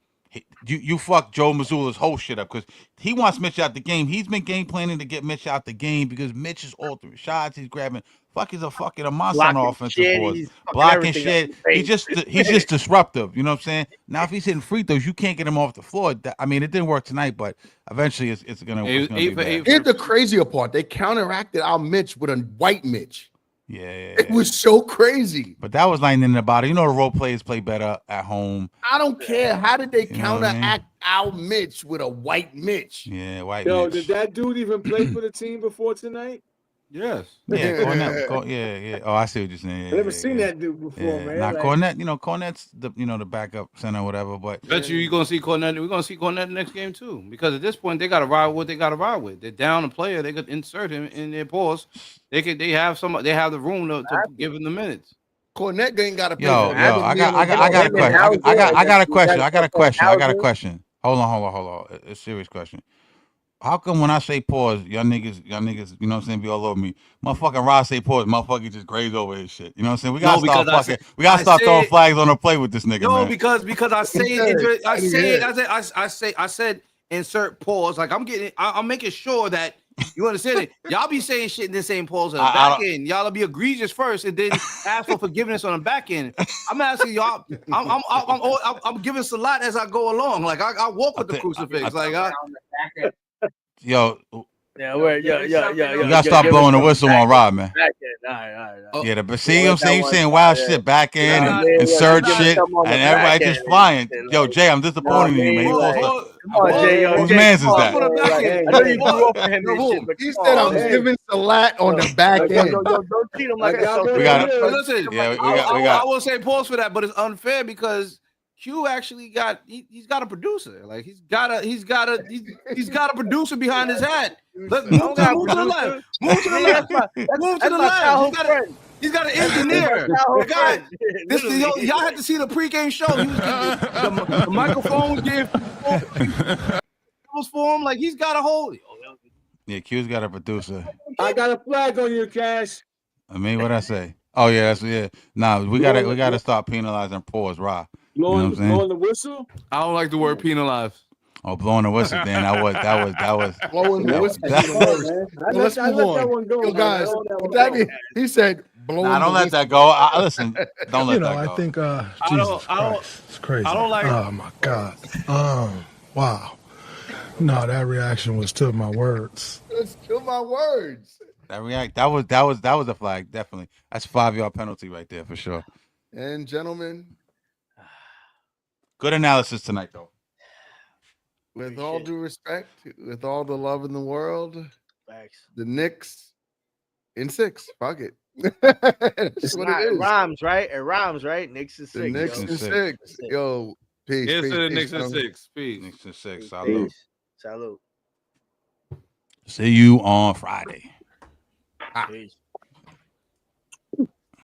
you fuck Joe Mazzulla's whole shit up, because he wants Mitch out the game. He's been game planning to get Mitch out the game because Mitch is altering shots. He's grabbing. He's a monster on offensive boards. Blocking shit. He's just disruptive. You know what I'm saying? Now, if he's hitting free throws, you can't get him off the floor. It didn't work tonight, but eventually it's gonna be bad. Here's the crazier part. They counteracted our Mitch with a white Mitch. Yeah. It was so crazy. But that was lightning in the bottle. The role players play better at home. I don't care. How did they counteract Al Mitch with a white Mitch. Yeah, white Yo, Mitch. did that dude even play for the team before tonight? Yes. Yeah, Cornette. Yeah. Oh, I see what you're saying. I never seen that dude before, man. Now Like, Cornette, Cornette's the the backup center or whatever. But Bet you're gonna see Cornette. We're gonna see Cornette next game too, because at this point they got to ride with what they got to ride with. They're down a player. They could insert him in their pause. They have the room to give him the minutes. Cornette ain't got to pay. I got a question. I got a question. Hold on. A serious question. How come when I say pause, y'all niggas, you know what I'm saying, be all over me? Motherfucking Ross say pause, motherfucker just graze over his shit. You know what I'm saying? We gotta start throwing flags on the play with this nigga, man. No, because I said insert pause. Like I'm making sure that you understand it. Y'all be saying shit and then saying pause on the back end. Y'all be egregious first and then ask for forgiveness on the back end. I'm asking y'all. I'm giving salat as I go along. Like I walk with the crucifix. Yo, yo. You gotta stop blowing the whistle on Rob, man. All right. Yeah, but see, I'm saying you saying wild shit back in and insert shit, and everybody just flying. Yo, Jay, I'm disappointed in you, man. Come on, Jay. Whose man's is that? I know you grew up for him and shit, but He said I'm giving Salat on the back end. Don't treat him like that. We got it. Listen, I will say pause for that, but it's unfair because Q actually he's got a producer. Like he's got a producer behind his hat. Let's move to the left. Move to the left. He's got an engineer. Y'all had to see the pregame show. He was the microphone was getting for him. Like he's got a whole. Yeah, Q's got a producer. I got a flag on you, Cash. I mean, what'd I say? Oh yeah. Nah, we gotta start penalizing pause, Rob. Blowing the whistle? I don't like the word penalize. Oh, blowing the whistle, then that was blowing the whistle. Let's move on. That one go, yo, guys. He said blowing. Nah, don't let that go. Listen, don't let that go. I think Jesus Christ, it's crazy. I don't like. Oh my God. Wow. No, that reaction was to my words. It's to my words. That was a flag, definitely. That's a 5-yard penalty right there for sure. And gentlemen, good analysis tonight, though. With all due respect, with all the love in the world, the Knicks in 6. Fuck it. That's what it is. It rhymes, right? Knicks in 6. The Knicks in 6. Yo, peace. Yes, the Knicks in 6. Peace. Knicks in 6. Salute. Salute. See you on Friday. Peace.